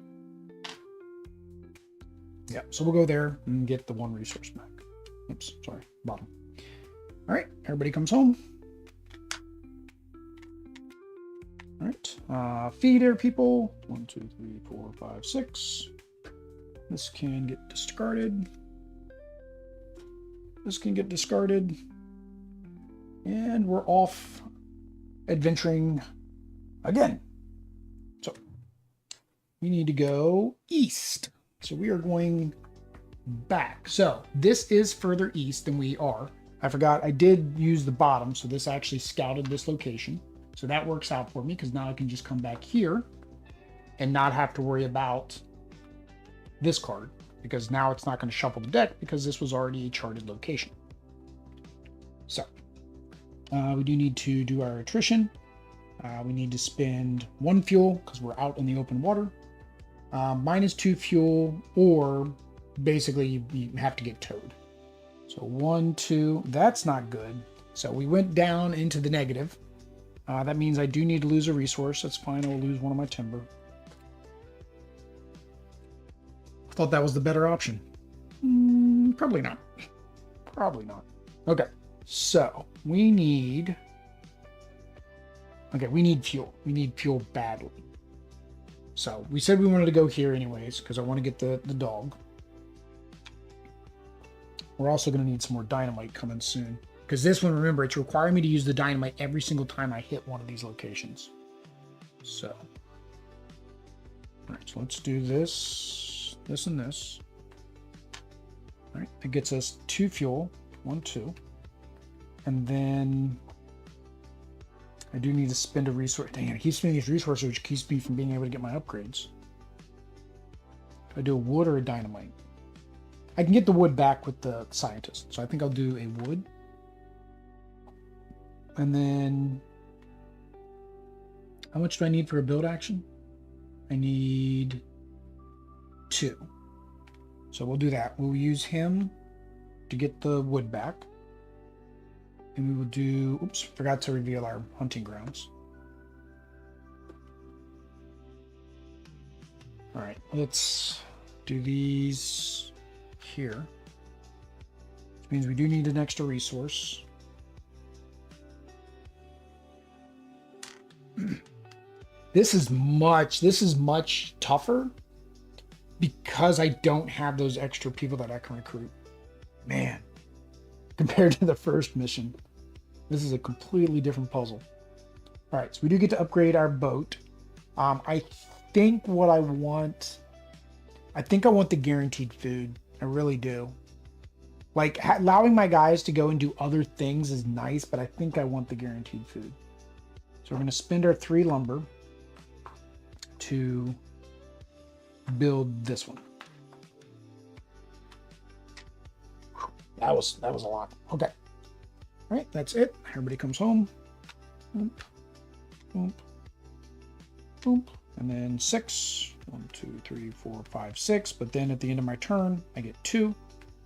Yeah, so we'll go there and get the 1 resource back. Oops, sorry, bottom. All right, everybody comes home. All right, feed air people. 1, 2, 3, 4, 5, 6. This can get discarded. This can get discarded. And we're off adventuring again. So we need to go east. So we are going back. So this is further east than we are. I forgot I did use the bottom, so this actually scouted this location. So that works out for me because now I can just come back here and not have to worry about this card, because now it's not going to shuffle the deck because this was already a charted location. So we do need to do our attrition. We need to spend 1 fuel because we're out in the open water. -2 fuel, or basically you have to get towed. So 1, 2, that's not good. So we went down into the negative. That means I do need to lose a resource. That's fine. I'll lose one of my timber. I thought that was the better option. Probably not. Probably not. Okay. So we need... Okay, we need fuel. We need fuel badly. So we said we wanted to go here anyways, because I want to get the dog. We're also going to need some more dynamite coming soon. Because this one, remember, it's requiring me to use the dynamite every single time I hit one of these locations. So. Alright, so let's do this, this, and this. Alright, that gets us 2 fuel. 1, 2. And then I do need to spend a resource. Dang it, I keep spending these resources, which keeps me from being able to get my upgrades. Do I do a wood or a dynamite? I can get the wood back with the scientist, so I think I'll do a wood. And then, how much do I need for a build action? I need 2. So we'll do that. We'll use him to get the wood back. And we will do, oops, forgot to reveal our hunting grounds. All right, let's do these here. Which means we do need an extra resource. This is much tougher because I don't have those extra people that I can recruit. Man, compared to the first mission, this is a completely different puzzle. All right, so we do get to upgrade our boat. I think what I want, I want the guaranteed food. I really do. Like, allowing my guys to go and do other things is nice, but I think I want the guaranteed food. So we're going to spend our 3 lumber to build this one. That was a lot. Okay. All right, that's it. Everybody comes home. Boom, boom, boom. And then 6. 1, 2, 3, 4, 5, 6. But then at the end of my turn, I get 2.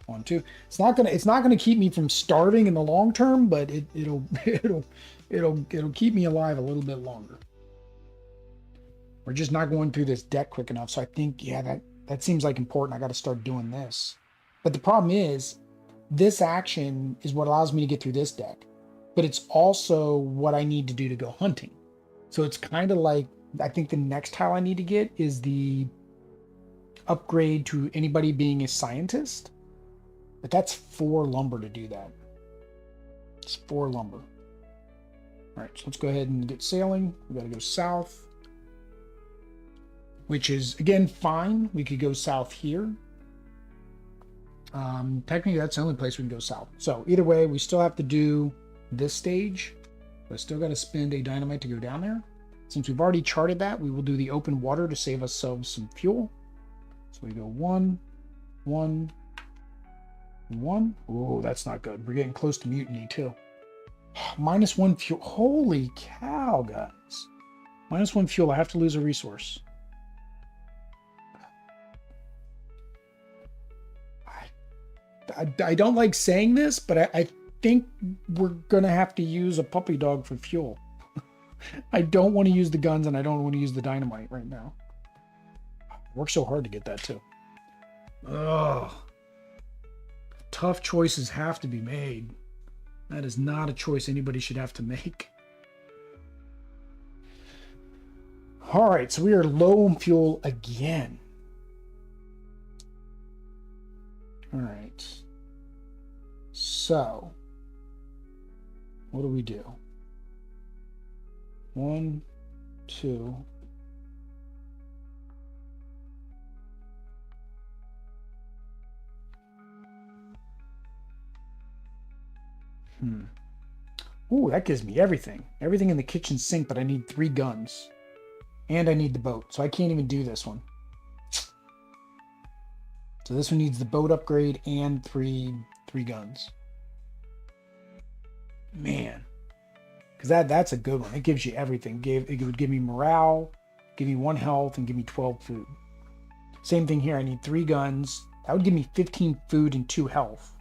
1, 2. It's not gonna keep me from starving in the long term, but it'll keep me alive a little bit longer. We're just not going through this deck quick enough. So I think, yeah, that seems like important. I got to start doing this. But the problem is, this action is what allows me to get through this deck, but it's also what I need to do to go hunting. So it's kind of like, I think the next tile I need to get is the upgrade to anybody being a scientist, but that's 4 lumber to do that. It's 4 lumber. All right, so let's go ahead and get sailing. We got to go south, which is, again, fine. We could go south here. Technically, that's the only place we can go south. So either way, we still have to do this stage. But I still got to spend a dynamite to go down there. Since we've already charted that, we will do the open water to save ourselves some fuel. So we go 1, 1, 1. Oh, that's not good. We're getting close to mutiny too. -1 fuel. Holy cow, guys. -1 fuel. I have to lose a resource. I don't like saying this, but I think we're going to have to use a puppy dog for fuel. I don't want to use the guns, and I don't want to use the dynamite right now. Worked so hard to get that, too. Ugh. Tough choices have to be made. That is not a choice anybody should have to make. All right, so we are low on fuel again. All right. So, what do we do? 1, 2. Ooh, that gives me everything. Everything in the kitchen sink, but I need 3 guns. And I need the boat, so I can't even do this one. So this one needs the boat upgrade and three guns. Man, because that's a good one. It gives you everything. It would give me morale, give me 1 health, and give me 12 food. Same thing here. I need 3 guns. That would give me 15 food and 2 health.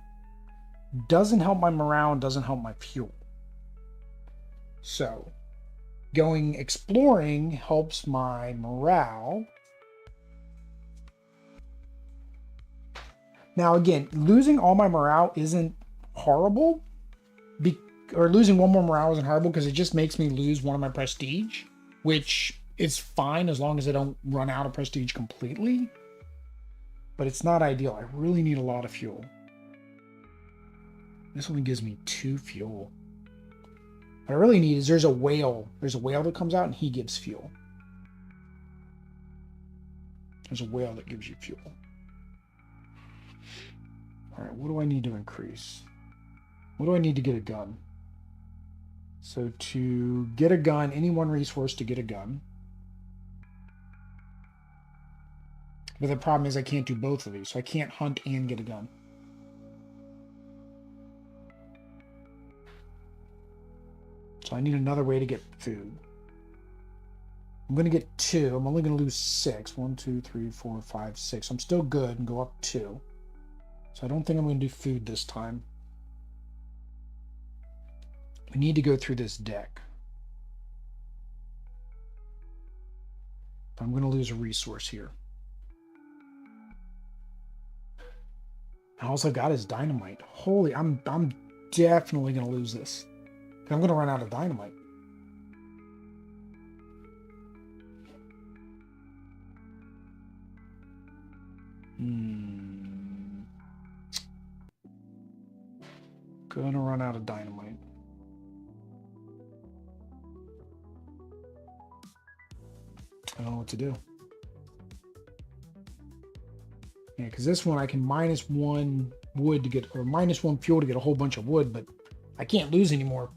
Doesn't help my morale and doesn't help my fuel. So, going exploring helps my morale. Now again, losing all my morale isn't horrible. Or losing 1 more morale isn't horrible because it just makes me lose 1 of my prestige, which is fine as long as I don't run out of prestige completely. But it's not ideal. I really need a lot of fuel. This only gives me 2 fuel. What I really need is there's a whale. There's a whale that comes out and he gives fuel. There's a whale that gives you fuel. All right, what do I need to increase? What do I need to get a gun? So to get a gun, any 1 resource to get a gun. But the problem is I can't do both of these, so I can't hunt and get a gun. So I need another way to get food. I'm going to get 2. I'm only going to lose 6. 1, 2, 3, 4, 5, 6. I'm still good and go up 2. So I don't think I'm going to do food this time. I need to go through this deck. I'm going to lose a resource here. All I've got is dynamite. Holy, I'm definitely going to lose this. I'm going to run out of dynamite. Gonna run out of dynamite. I don't know what to do. Yeah, because this one I can -1 wood to get, or -1 fuel to get a whole bunch of wood, but I can't lose any more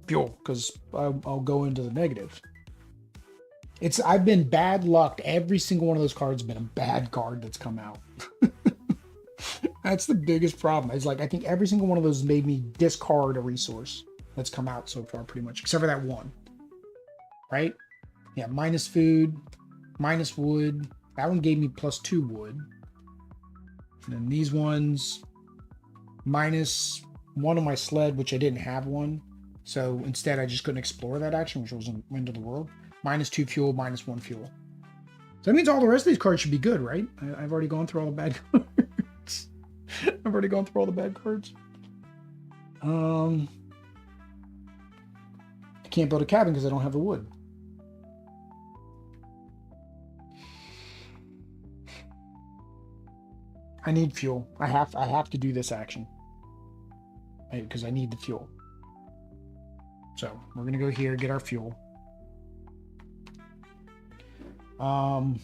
fuel because I'll go into the negative. I've been bad lucked. Every single one of those cards has been a bad card that's come out. That's the biggest problem. It's like I think every single one of those made me discard a resource that's come out so far, pretty much, except for that one. Right? Yeah, minus food, minus wood. That one gave me +2 wood. And then these ones, -1 on my sled, which I didn't have one. So instead, I just couldn't explore that action, which was Wind of the World. -2 fuel, -1 fuel. So that means all the rest of these cards should be good, right? I've already gone through all the bad cards. I've already gone through all the bad cards. I can't build a cabin because I don't have the wood. I need fuel. I have to do this action because I need the fuel. So we're gonna go here, get our fuel. We're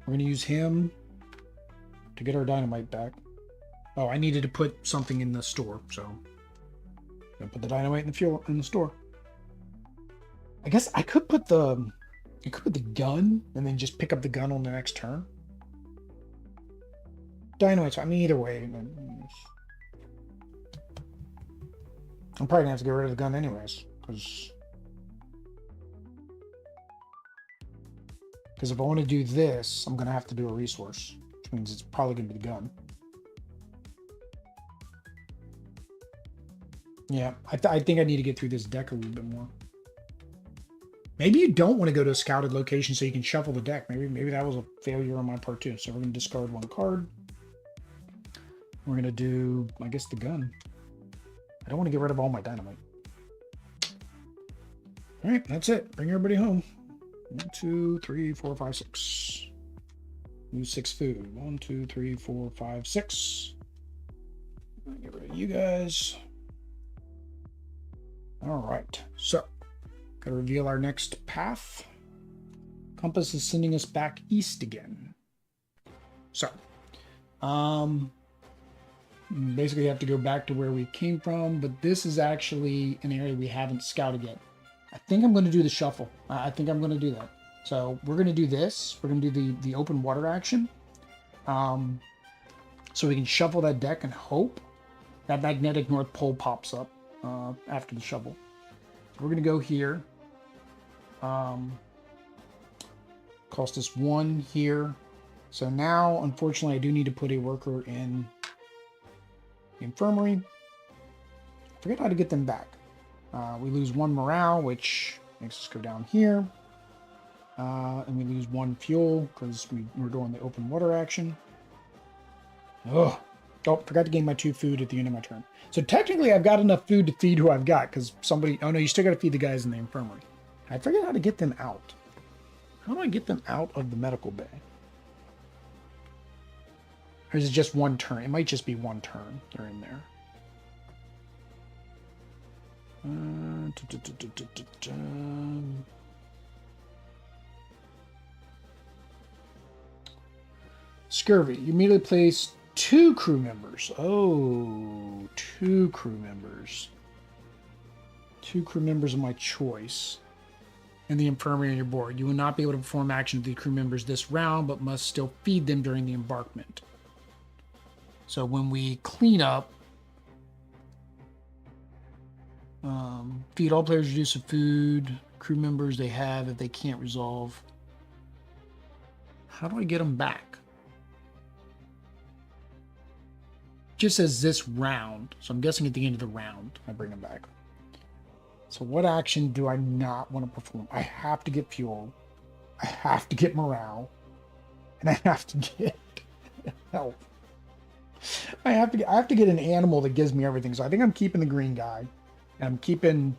gonna use him to get our dynamite back. Oh, I needed to put something in the store, so I'm gonna put the dynamite in the fuel in the store. I guess I could put the gun and then just pick up the gun on the next turn. Dynamite, so I mean either way. I'm probably gonna have to get rid of the gun anyways, because if I want to do this, I'm gonna have to do a resource, which means it's probably gonna be the gun. Yeah, I think I need to get through this deck a little bit more. Maybe you don't want to go to a scouted location so you can shuffle the deck. Maybe that was a failure on my part too. So we're gonna discard 1 card. We're gonna do, I guess, the gun. I don't want to get rid of all my dynamite. All right, that's it. Bring everybody home. 1, 2, 3, 4, 5, 6. Lose 6 food. 1, 2, 3, 4, 5, 6. Get rid of you guys. All right, so gotta reveal our next path. Compass is sending us back east again. So, basically have to go back to where we came from, but this is actually an area we haven't scouted yet. I think I'm going to do the shuffle. I think I'm going to do that. So we're going to do this. We're going to do the open water action. So we can shuffle that deck and hope that Magnetic North Pole pops up after the shuffle. So we're going to go here. Cost us 1 here. So now, unfortunately, I do need to put a worker in the infirmary. I forget how to get them back. We lose 1 morale, which makes us go down here. And we lose 1 fuel because we're doing the open water action. Oh, forgot to gain my 2 food at the end of my turn. So technically, I've got enough food to feed who I've got because somebody... Oh, no, you still got to feed the guys in the infirmary. I forget how to get them out. How do I get them out of the medical bay? Or is it just 1 turn? It might just be 1 turn they're in there. Scurvy. You immediately place 2 crew members. Oh, 2 crew members. 2 crew members of my choice. In the infirmary on your board. You will not be able to perform action with the crew members this round, but must still feed them during the embarkment. So when we clean up, feed all players reduce of food, crew members they have if they can't resolve. How do I get them back? It just says this round, so I'm guessing at the end of the round I bring them back. So what action do I not want to perform? I have to get fuel, I have to get morale, and I have to get health. I have to get an animal that gives me everything. So I think I'm keeping the green guy, and I'm keeping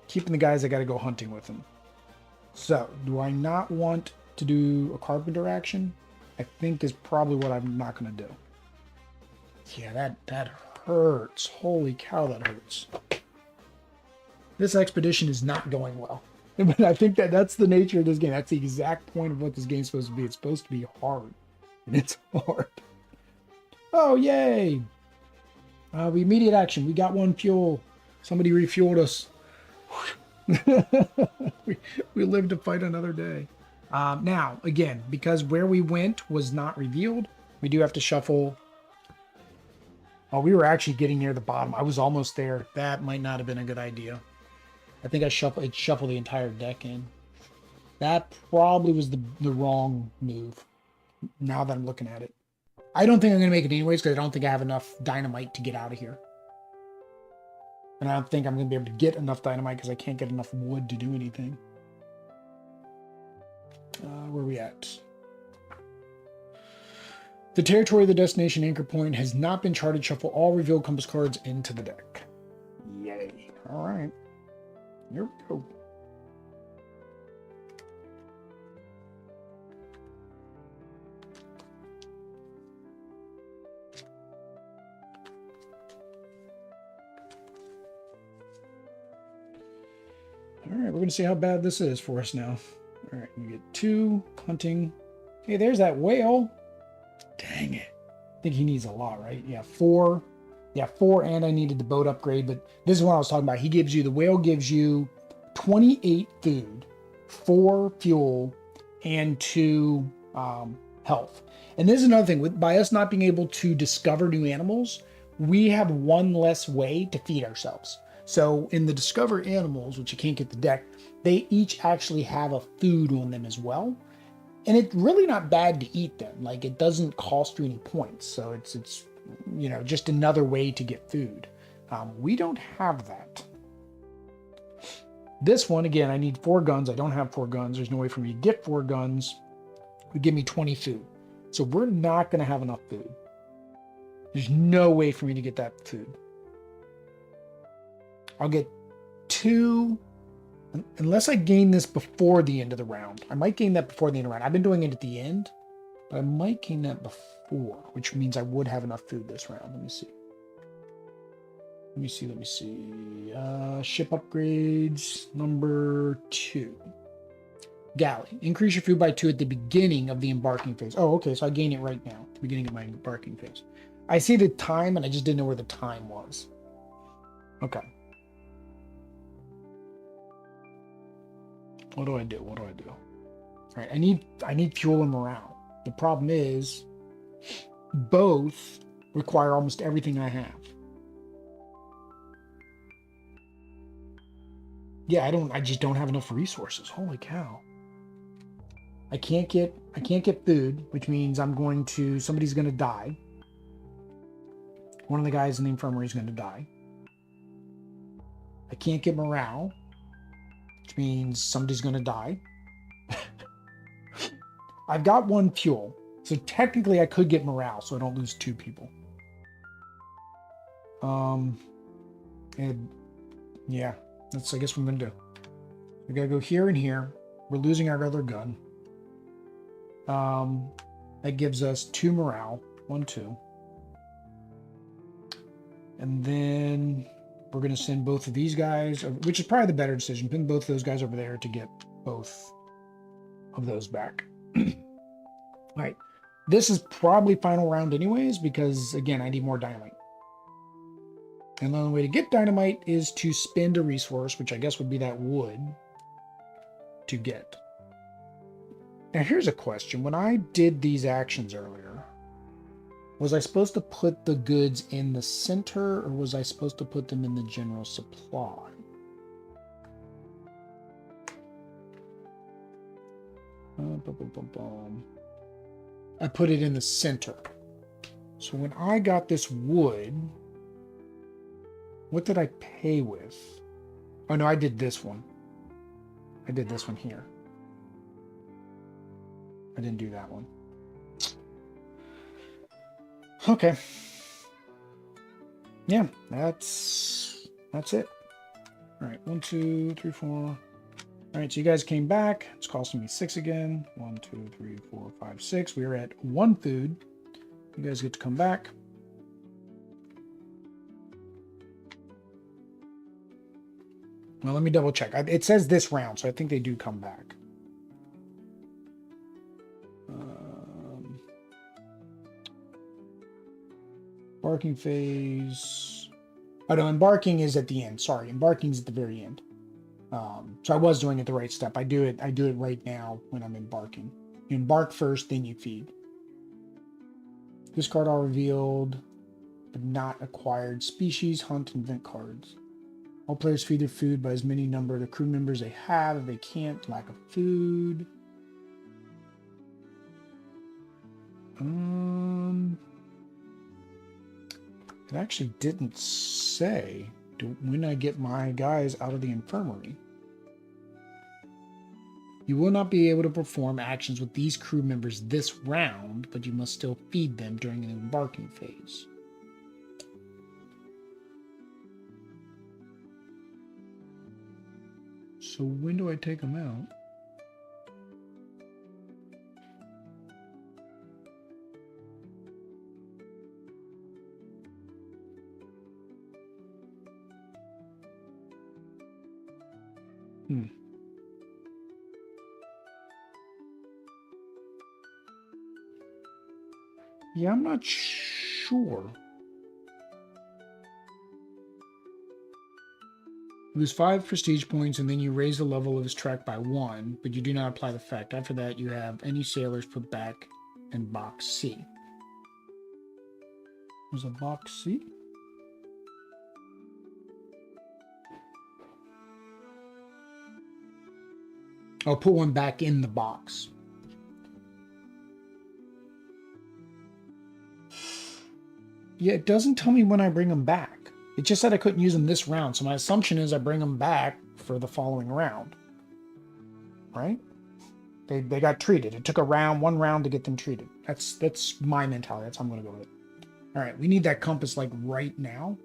the guys I got to go hunting with him. So do I not want to do a carpenter action? I think is probably what I'm not going to do. Yeah, that hurts. Holy cow, that hurts. This expedition is not going well. But I think that's the nature of this game. That's the exact point of what this game's supposed to be. It's supposed to be hard. And it's hard. Oh, yay! We immediate action. We got 1 fuel. Somebody refueled us. we lived to fight another day. Now, again, because where we went was not revealed, we do have to shuffle. Oh, we were actually getting near the bottom. I was almost there. That might not have been a good idea. I think I shuffled the entire deck in. That probably was the wrong move, now that I'm looking at it. I don't think I'm going to make it anyways, because I don't think I have enough dynamite to get out of here. And I don't think I'm going to be able to get enough dynamite, because I can't get enough wood to do anything. Where are we at? The territory of the destination anchor point has not been charted. Shuffle all revealed compass cards into the deck. Yay. All right. Here we go. All right, we're going to see how bad this is for us now. All right, we get 2 hunting. Hey, there's that whale. Dang it. I think he needs a lot, right? Yeah, 4. Yeah, 4, and I needed the boat upgrade, but this is what I was talking about. He gives you, the whale gives you 28 food, 4 fuel, and 2 health. And this is another thing. By us not being able to discover new animals, we have 1 less way to feed ourselves. So in the discover animals, which you can't get the deck, they each actually have a food on them as well. And it's really not bad to eat them. Like, it doesn't cost you any points. So it's you know, just another way to get food. We don't have that. This one, again, I need 4 guns. I don't have 4 guns. There's no way for me to get 4 guns. It would give me 20 food. So we're not going to have enough food. There's no way for me to get that food. I'll get 2, unless I gain this before the end of the round. I might gain that before the end of the round. I've been doing it at the end, but I might gain that before, which means I would have enough food this round. Let me see. Let me see. Ship upgrades, number 2. Galley. Increase your food by 2 at the beginning of the embarking phase. Oh, okay, so I gain it right now, at the beginning of my embarking phase. I see the time, and I just didn't know where the time was. Okay. What do I do? Right, I need fuel and morale. The problem is both require almost everything I have. Yeah, I just don't have enough resources. Holy cow. I can't get food, which means somebody's gonna die. One of the guys in the infirmary is gonna die. I can't get morale, which means somebody's gonna die. I've got 1 fuel, so technically I could get morale, so I don't lose 2 people. And yeah, that's I guess what I'm gonna do. We gotta go here and here. We're losing our other gun. That gives us 2 morale, 1, 2. And then we're gonna send both of these guys, which is probably the better decision. Send both of those guys over there to get both of those back. All right, this is probably final round anyways, because again, I need more dynamite. And the only way to get dynamite is to spend a resource, which I guess would be that wood, to get. Now here's a question. When I did these actions earlier, was I supposed to put the goods in the center, or was I supposed to put them in the general supply? I put it in the center. So when I got this wood, what did I pay with? Oh no, I did this one. I did this one here. I didn't do that one. Okay. Yeah, that's it. All right, 1, 2, 3, 4. All right, so you guys came back. It's costing me 6 again. 1, 2, 3, 4, 5, 6. We are at 1 food. You guys get to come back. Well, let me double check. It says this round, so I think they do come back. Embarking phase. Oh no, embarking is at the end. Sorry, embarking is at the very end. So I was doing it the right step. I do it right now when I'm embarking. You embark first, then you feed. Discard all revealed, but not acquired species, hunt, and event cards. All players feed their food by as many number of crew members they have. If they can't, lack of food. It actually didn't say when I get my guys out of the infirmary. You will not be able to perform actions with these crew members this round, but you must still feed them during an embarking phase. So when do I take them out? Yeah, I'm not sure. Lose 5 prestige points, and then you raise the level of his track by 1, but you do not apply the effect. After that, you have any sailors put back in box C. There's a box C? I'll put one back in the box. Yeah, it doesn't tell me when I bring them back. It just said I couldn't use them this round, so my assumption is I bring them back for the following round. Right? They got treated. It took one round to get them treated. That's my mentality. That's how I'm going to go with it. All right, we need that compass like right now.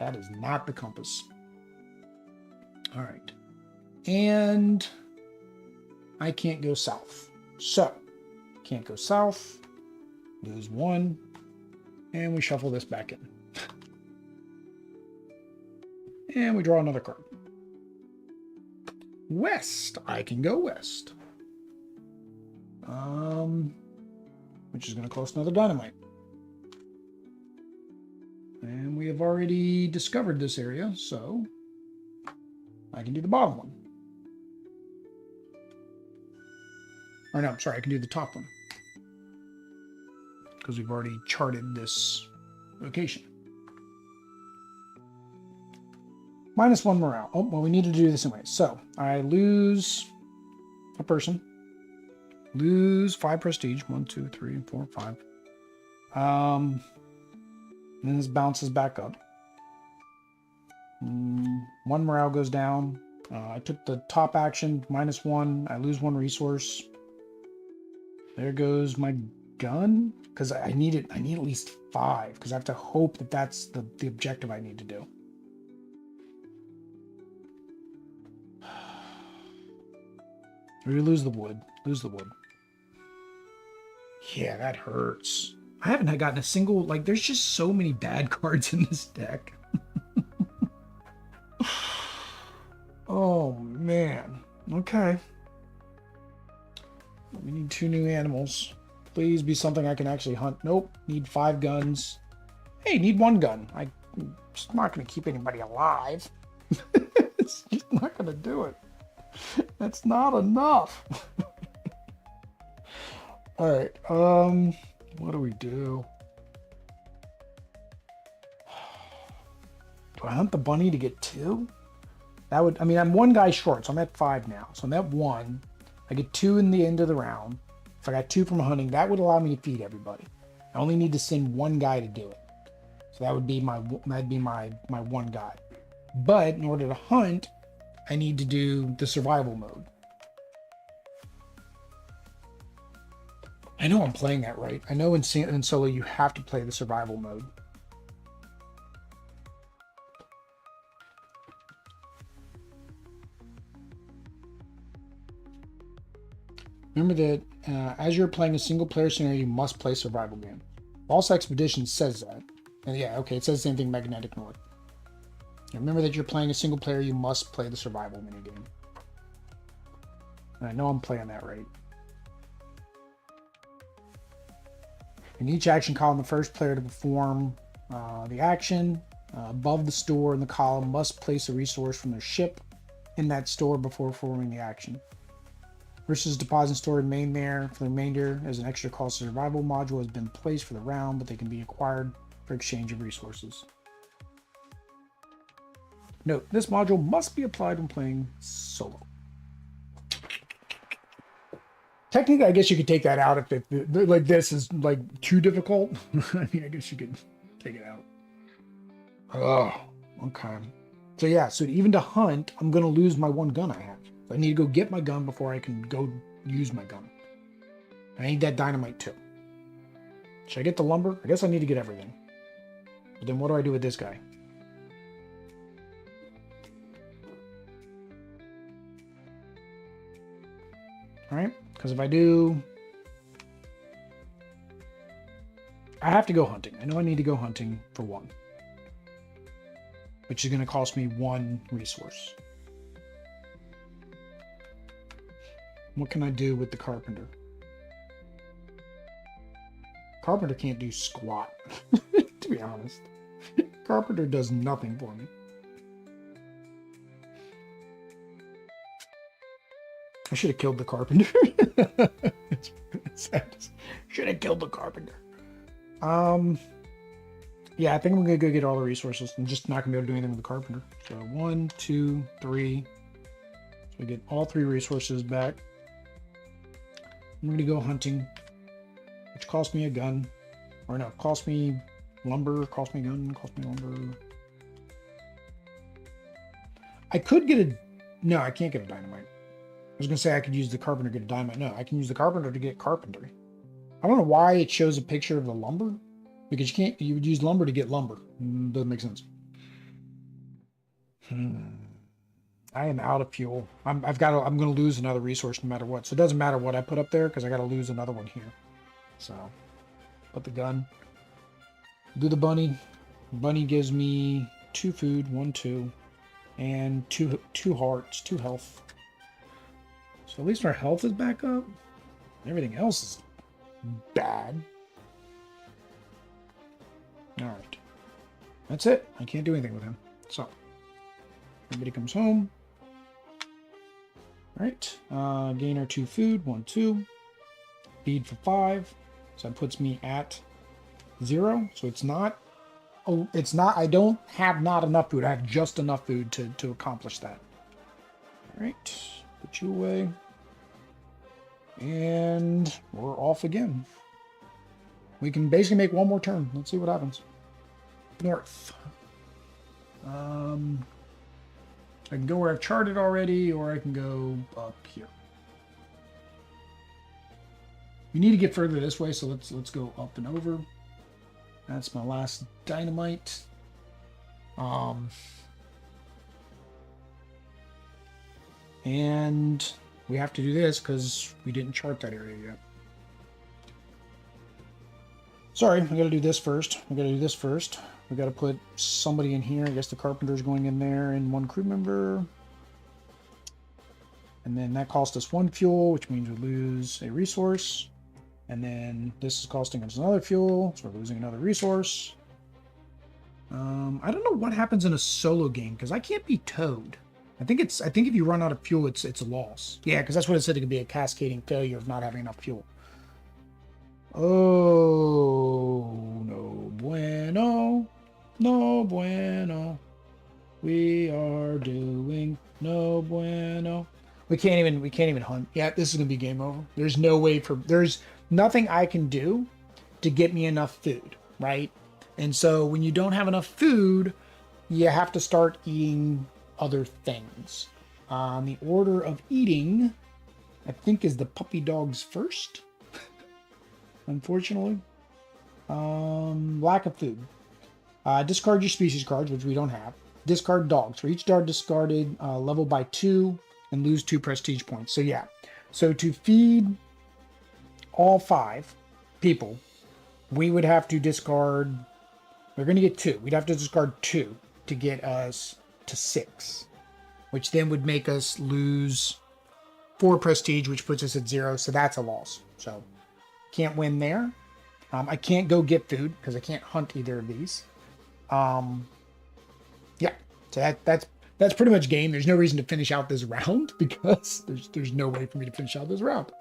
That is not the compass. All right. And I can't go south. So, can't go south. Lose 1. And we shuffle this back in. And we draw another card. West. I can go west. Which is going to cost another dynamite. And we have already discovered this area, so I can do the bottom one. Or no, I'm sorry, I can do the top one. Because we've already charted this location. -1 morale. Oh, well, we need to do this anyway. So, I lose a person. Lose 5 prestige. 1, 2, 3, 4, 5. And then this bounces back up. 1 morale goes down. I took the top action, -1. I lose 1 resource. There goes my gun. Because I need at least 5. Because I have to hope that that's the objective I need to do. We lose the wood. Lose the wood. Yeah, that hurts. I haven't gotten a single... Like, there's just so many bad cards in this deck. Oh, man. Okay. We need 2 new animals. Please be something I can actually hunt. Nope. Need 5 guns. Hey, need 1 gun. I'm just not going to keep anybody alive. It's just not going to do it. That's not enough. All right. What do we do? Do I hunt the bunny to get 2? That would, I mean, I'm 1 guy short, so I'm at 5 now. So I'm at 1. I get 2 in the end of the round. If I got 2 from hunting, that would allow me to feed everybody. I only need to send 1 guy to do it. So that would be my 1 guy. But in order to hunt, I need to do the survival mode. I know I'm playing that right. I know in solo you have to play the survival mode. Remember that as you're playing a single player scenario, you must play survival game. Lost Expedition says that. And yeah, okay, it says the same thing, Magentic North. Remember that you're playing a single player, you must play the survival minigame. And I know I'm playing that right. In each action column, the first player to perform the action above the store in the column must place a resource from their ship in that store before performing the action. Versus deposit store remain there for the remainder as an extra cost. Survival module has been placed for the round, but they can be acquired for exchange of resources. Note, this module must be applied when playing solo. Technically, I guess you could take that out if like this is like too difficult. I mean, I guess you could take it out. Oh, okay. So yeah, so even to hunt, I'm going to lose my 1 gun I have. I need to go get my gun before I can go use my gun. I need that dynamite too. Should I get the lumber? I guess I need to get everything. But then what do I do with this guy? Alright, because if I do... I have to go hunting. I know I need to go hunting for 1. Which is going to cost me 1 resource. What can I do with the carpenter? Carpenter can't do squat, to be honest. Carpenter does nothing for me. I should have killed the carpenter. Should have killed the carpenter. Yeah, I think I'm gonna go get all the resources. I'm just not gonna be able to do anything with the carpenter. So 1, 2, 3. So we get all 3 resources back. I'm gonna go hunting, which cost me a gun. Or no, cost me lumber, cost me gun, cost me lumber. I could get a... No, I can't get a dynamite. I was gonna say I could use the carpenter to get a dynamite. No, I can use the carpenter to get carpentry. I don't know why it shows a picture of the lumber. Because you would use lumber to get lumber. Doesn't make sense. I am out of fuel. I'm going to lose another resource no matter what. So it doesn't matter what I put up there because I got to lose another one here. So, put the gun. Do the bunny. Bunny gives me 2 food, 1, 2, and 2 hearts, 2 health. So at least our health is back up. Everything else is bad. Alright. That's it. I can't do anything with him. So, everybody comes home. Alright. Gain our 2 food. 1, 2. feed for 5. So that puts me at 0. So it's not, I don't have not enough food. I have just enough food to accomplish that. All right, put you away. And we're off again. We can basically make one more turn. Let's see what happens. North. I can go where I've charted already, or I can go up here. We need to get further this way, so let's go up and over. That's my last dynamite. And we have to do this because we didn't chart that area yet. Sorry, we got to do this first. We got to do this first. We got to put somebody in here. I guess the carpenter's going in there and 1 crew member. And then that cost us 1 fuel, which means we lose a resource. And then this is costing us another fuel, so we're losing another resource. I don't know what happens in a solo game because I can't be towed. I think if you run out of fuel, it's a loss. Yeah, because that's what it said. It could be a cascading failure of not having enough fuel. Oh, no bueno, no bueno. We are doing no bueno. We can't even hunt. Yeah, this is gonna be game over. There's nothing I can do to get me enough food, right? And so when you don't have enough food, you have to start eating other things. The order of eating, I think, is the puppy dogs first. Unfortunately. Lack of food. Discard your species cards, which we don't have. Discard dogs. For each dog discarded, level by 2 and lose 2 prestige points. So yeah. So to feed all 5 people, we would have to discard, we're going to get 2. We'd have to discard 2 to get us to 6, which then would make us lose 4 prestige, which puts us at 0. So that's a loss. So can't win there. I can't go get food because I can't hunt either of these. Yeah, so that's pretty much game. There's no reason to finish out this round because there's no way for me to finish out this round.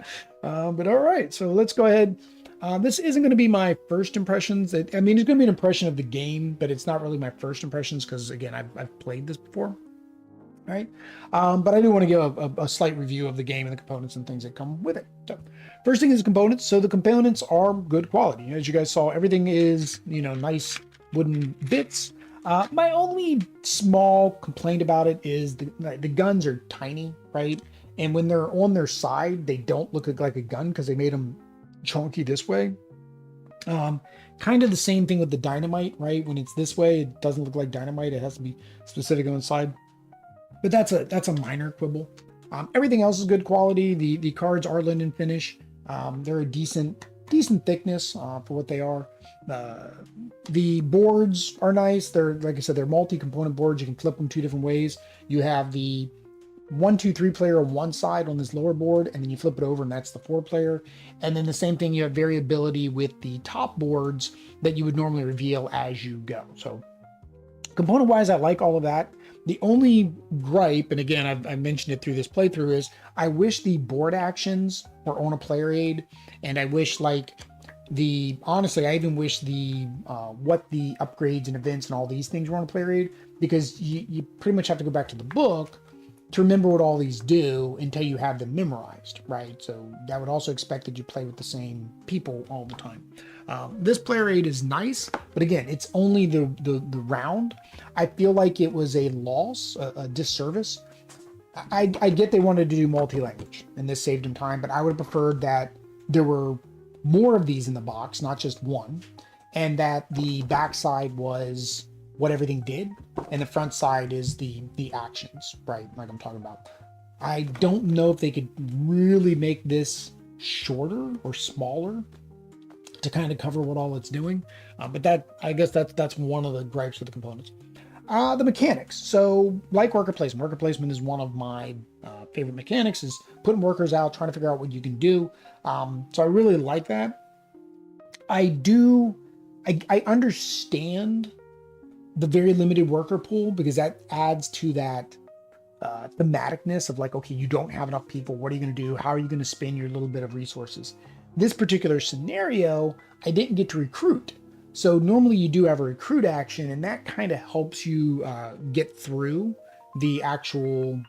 But all right, so let's go ahead. This isn't going to be my first impressions. I mean, it's going to be an impression of the game, but it's not really my first impressions because, again, I've played this before. All right, but I do want to give a slight review of the game and the components and things that come with it. So first thing is components. So the components are good quality. As you guys saw, everything is, nice wooden bits. My only small complaint about it is the guns are tiny, right? And when they're on their side, they don't look like a gun because they made them chunky this way. Kind of the same thing with the dynamite, right? When it's this way, it doesn't look like dynamite. It has to be specific on the side. But that's a minor quibble. Everything else is good quality. The cards are linen finish. They're a decent thickness for what they are. The boards are nice. They're, like I said, they're multi-component boards. You can flip them 2 different ways. You have the 1, 2, 3 player on one side on this lower board, and then you flip it over and that's the 4 player. And then the same thing, you have variability with the top boards that you would normally reveal as you go. So component wise, I like all of that. The only gripe, and again, I mentioned it through this playthrough, is I wish the board actions were on a player aid, and I wish honestly, I even wish what the upgrades and events and all these things were on a player aid, because you pretty much have to go back to the book to remember what all these do until you have them memorized, right? So that would also expect that you play with the same people all the time. This player aid is nice, but again, it's only the round. I feel like it was a loss, a disservice. I get they wanted to do multi-language, and this saved them time, but I would have preferred that there were more of these in the box, not just one, and that the backside was what everything did, and the front side is the actions, right? Like I'm talking about. I don't know if they could really make this shorter or smaller to kind of cover what all it's doing, but I guess that's one of the gripes with the components. The mechanics. So like worker placement. Worker placement is one of my favorite mechanics, is putting workers out, trying to figure out what you can do. So I really like that. I understand the very limited worker pool, because that adds to that thematicness of like, okay, you don't have enough people. What are you going to do? How are you going to spend your little bit of resources? This particular scenario, I didn't get to recruit. So normally you do have a recruit action, and that kind of helps you get through the actual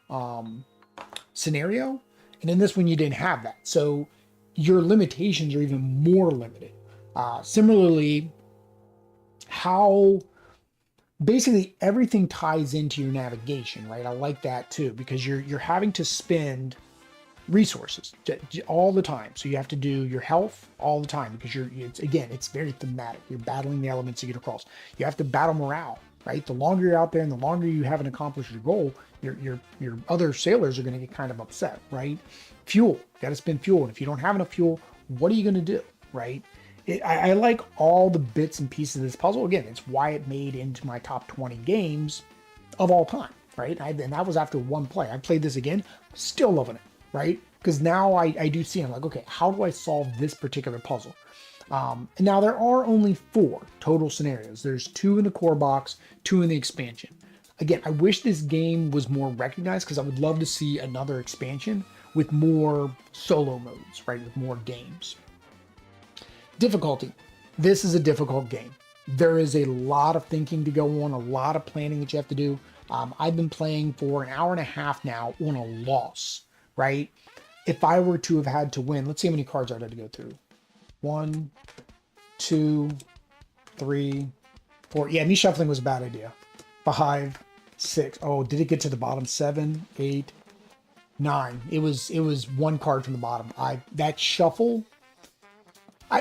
scenario. And in this one, you didn't have that. So your limitations are even more limited. Similarly, how basically everything ties into your navigation, right? I like that too, because you're having to spend resources all the time. So you have to do your health all the time because it's very thematic. You're battling the elements to get across. You have to battle morale, right? The longer you're out there and the longer you haven't accomplished your goal, your other sailors are going to get kind of upset, right? Fuel, got to spend fuel. And if you don't have enough fuel, what are you going to do, right? I like all the bits and pieces of this puzzle. Again, it's why it made into my top 20 games of all time, right? And that was after one play. I played this again, still loving it, right? Because now I do see, I'm like, okay, how do I solve this particular puzzle? And now there are only 4 total scenarios. There's 2 in the core box, 2 in the expansion. Again, I wish this game was more recognized because I would love to see another expansion with more solo modes, right? With more games. Difficulty. This is a difficult game. There is a lot of thinking to go on, a lot of planning that you have to do. I've been playing for an hour and a half now on a loss, right? If I were to have had to win, let's see how many cards I had to go through. 1, 2, 3, 4. Yeah, me shuffling was a bad idea. 5, 6. Oh, did it get to the bottom? 7, 8, 9. It was 1 card from the bottom. That shuffle.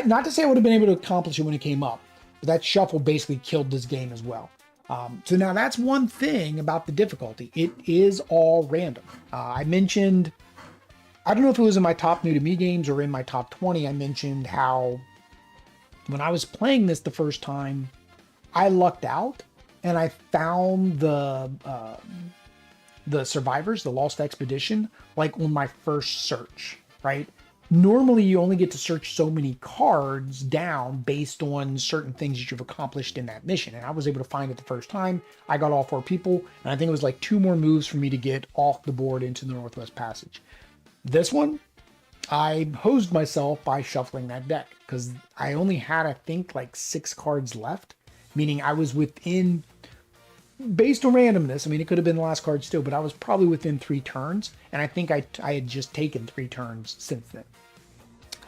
Not to say I would have been able to accomplish it when it came up, but that shuffle basically killed this game as well. So now that's one thing about the difficulty. It is all random. I mentioned, I don't know if it was in my top new to me games or in my top 20, I mentioned how when I was playing this the first time, I lucked out and I found the survivors, the Lost Expedition, like on my first search, right? Normally, you only get to search so many cards down based on certain things that you've accomplished in that mission. And I was able to find it the first time. I got all 4 people, and I think it was like 2 more moves for me to get off the board into the Northwest Passage. This one, I hosed myself by shuffling that deck because I only had, I think, like 6 cards left, meaning I was within, based on randomness, I mean, it could have been the last card still, but I was probably within 3 turns, and I think I had just taken 3 turns since then.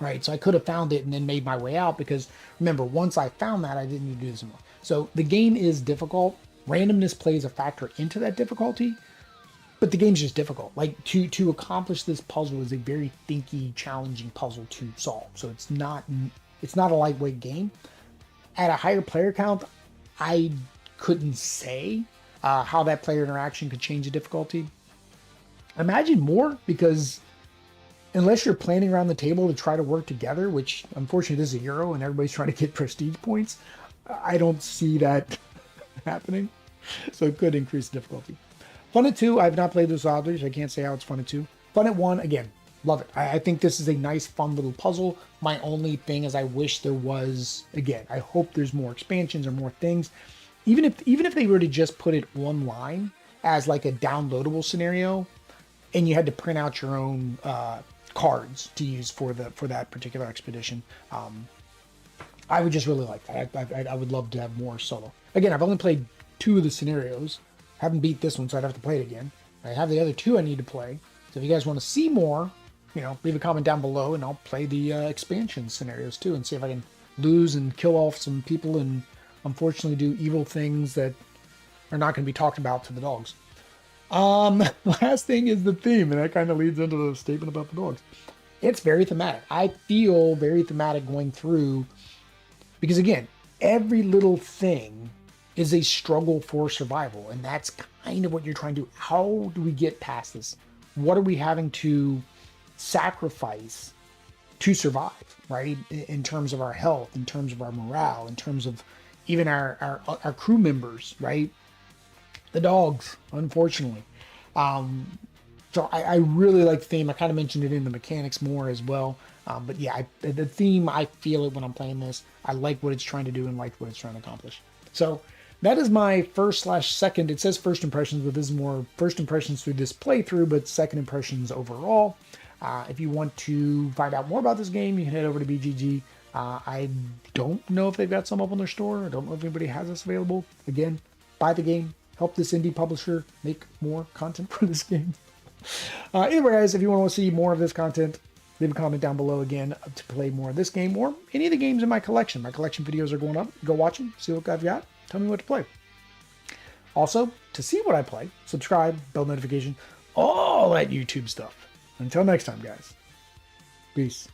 Right, so I could have found it and then made my way out because, remember, once I found that, I didn't need to do this anymore. So the game is difficult. Randomness plays a factor into that difficulty, but the game's just difficult. Like, to accomplish this puzzle is a very thinky, challenging puzzle to solve. So it's not a lightweight game. At a higher player count, I couldn't say how that player interaction could change the difficulty. Imagine more, because unless you're planning around the table to try to work together, which unfortunately this is a Euro and everybody's trying to get prestige points, I don't see that happening. So it could increase the difficulty. Fun at 2, I've not played this with others. I can't say how it's fun at 2. Fun at 1, again, love it. I think this is a nice, fun little puzzle. My only thing is I wish there was, again, I hope there's more expansions or more things. Even if they were to just put it online as like a downloadable scenario, and you had to print out your own cards to use for that particular expedition, I would just really like that. I would love to have more solo. Again, I've only played 2 of the scenarios. Haven't beat this one, so I'd have to play it again. I have the other 2 I need to play. So if you guys want to see more, leave a comment down below, and I'll play the expansion scenarios too, and see if I can lose and kill off some people and unfortunately do evil things that are not going to be talked about to the dogs. Last thing is the theme, and that kind of leads into the statement about the dogs. It's very thematic. I feel very thematic going through, because again, every little thing is a struggle for survival, and that's kind of what you're trying to do. How do we get past this? What are we having to sacrifice to survive, right? In terms of our health, in terms of our morale, in terms of even our crew members, right? The dogs, unfortunately. So I really like the theme. I kind of mentioned it in the mechanics more as well. But yeah, the theme, I feel it when I'm playing this. I like what it's trying to do and like what it's trying to accomplish. So that is my first/second. It says first impressions, but this is more first impressions through this playthrough, but second impressions overall. If you want to find out more about this game, you can head over to BGG. I don't know if they've got some up on their store. I don't know if anybody has this available. Again, buy the game, help this indie publisher make more content for this game. Either way, guys, if you want to see more of this content, leave a comment down below again to play more of this game or any of the games in my collection. My collection videos are going up. Go watch them, see what I've got, tell me what to play. Also, to see what I play, subscribe, bell notification, all that YouTube stuff. Until next time, guys. Peace.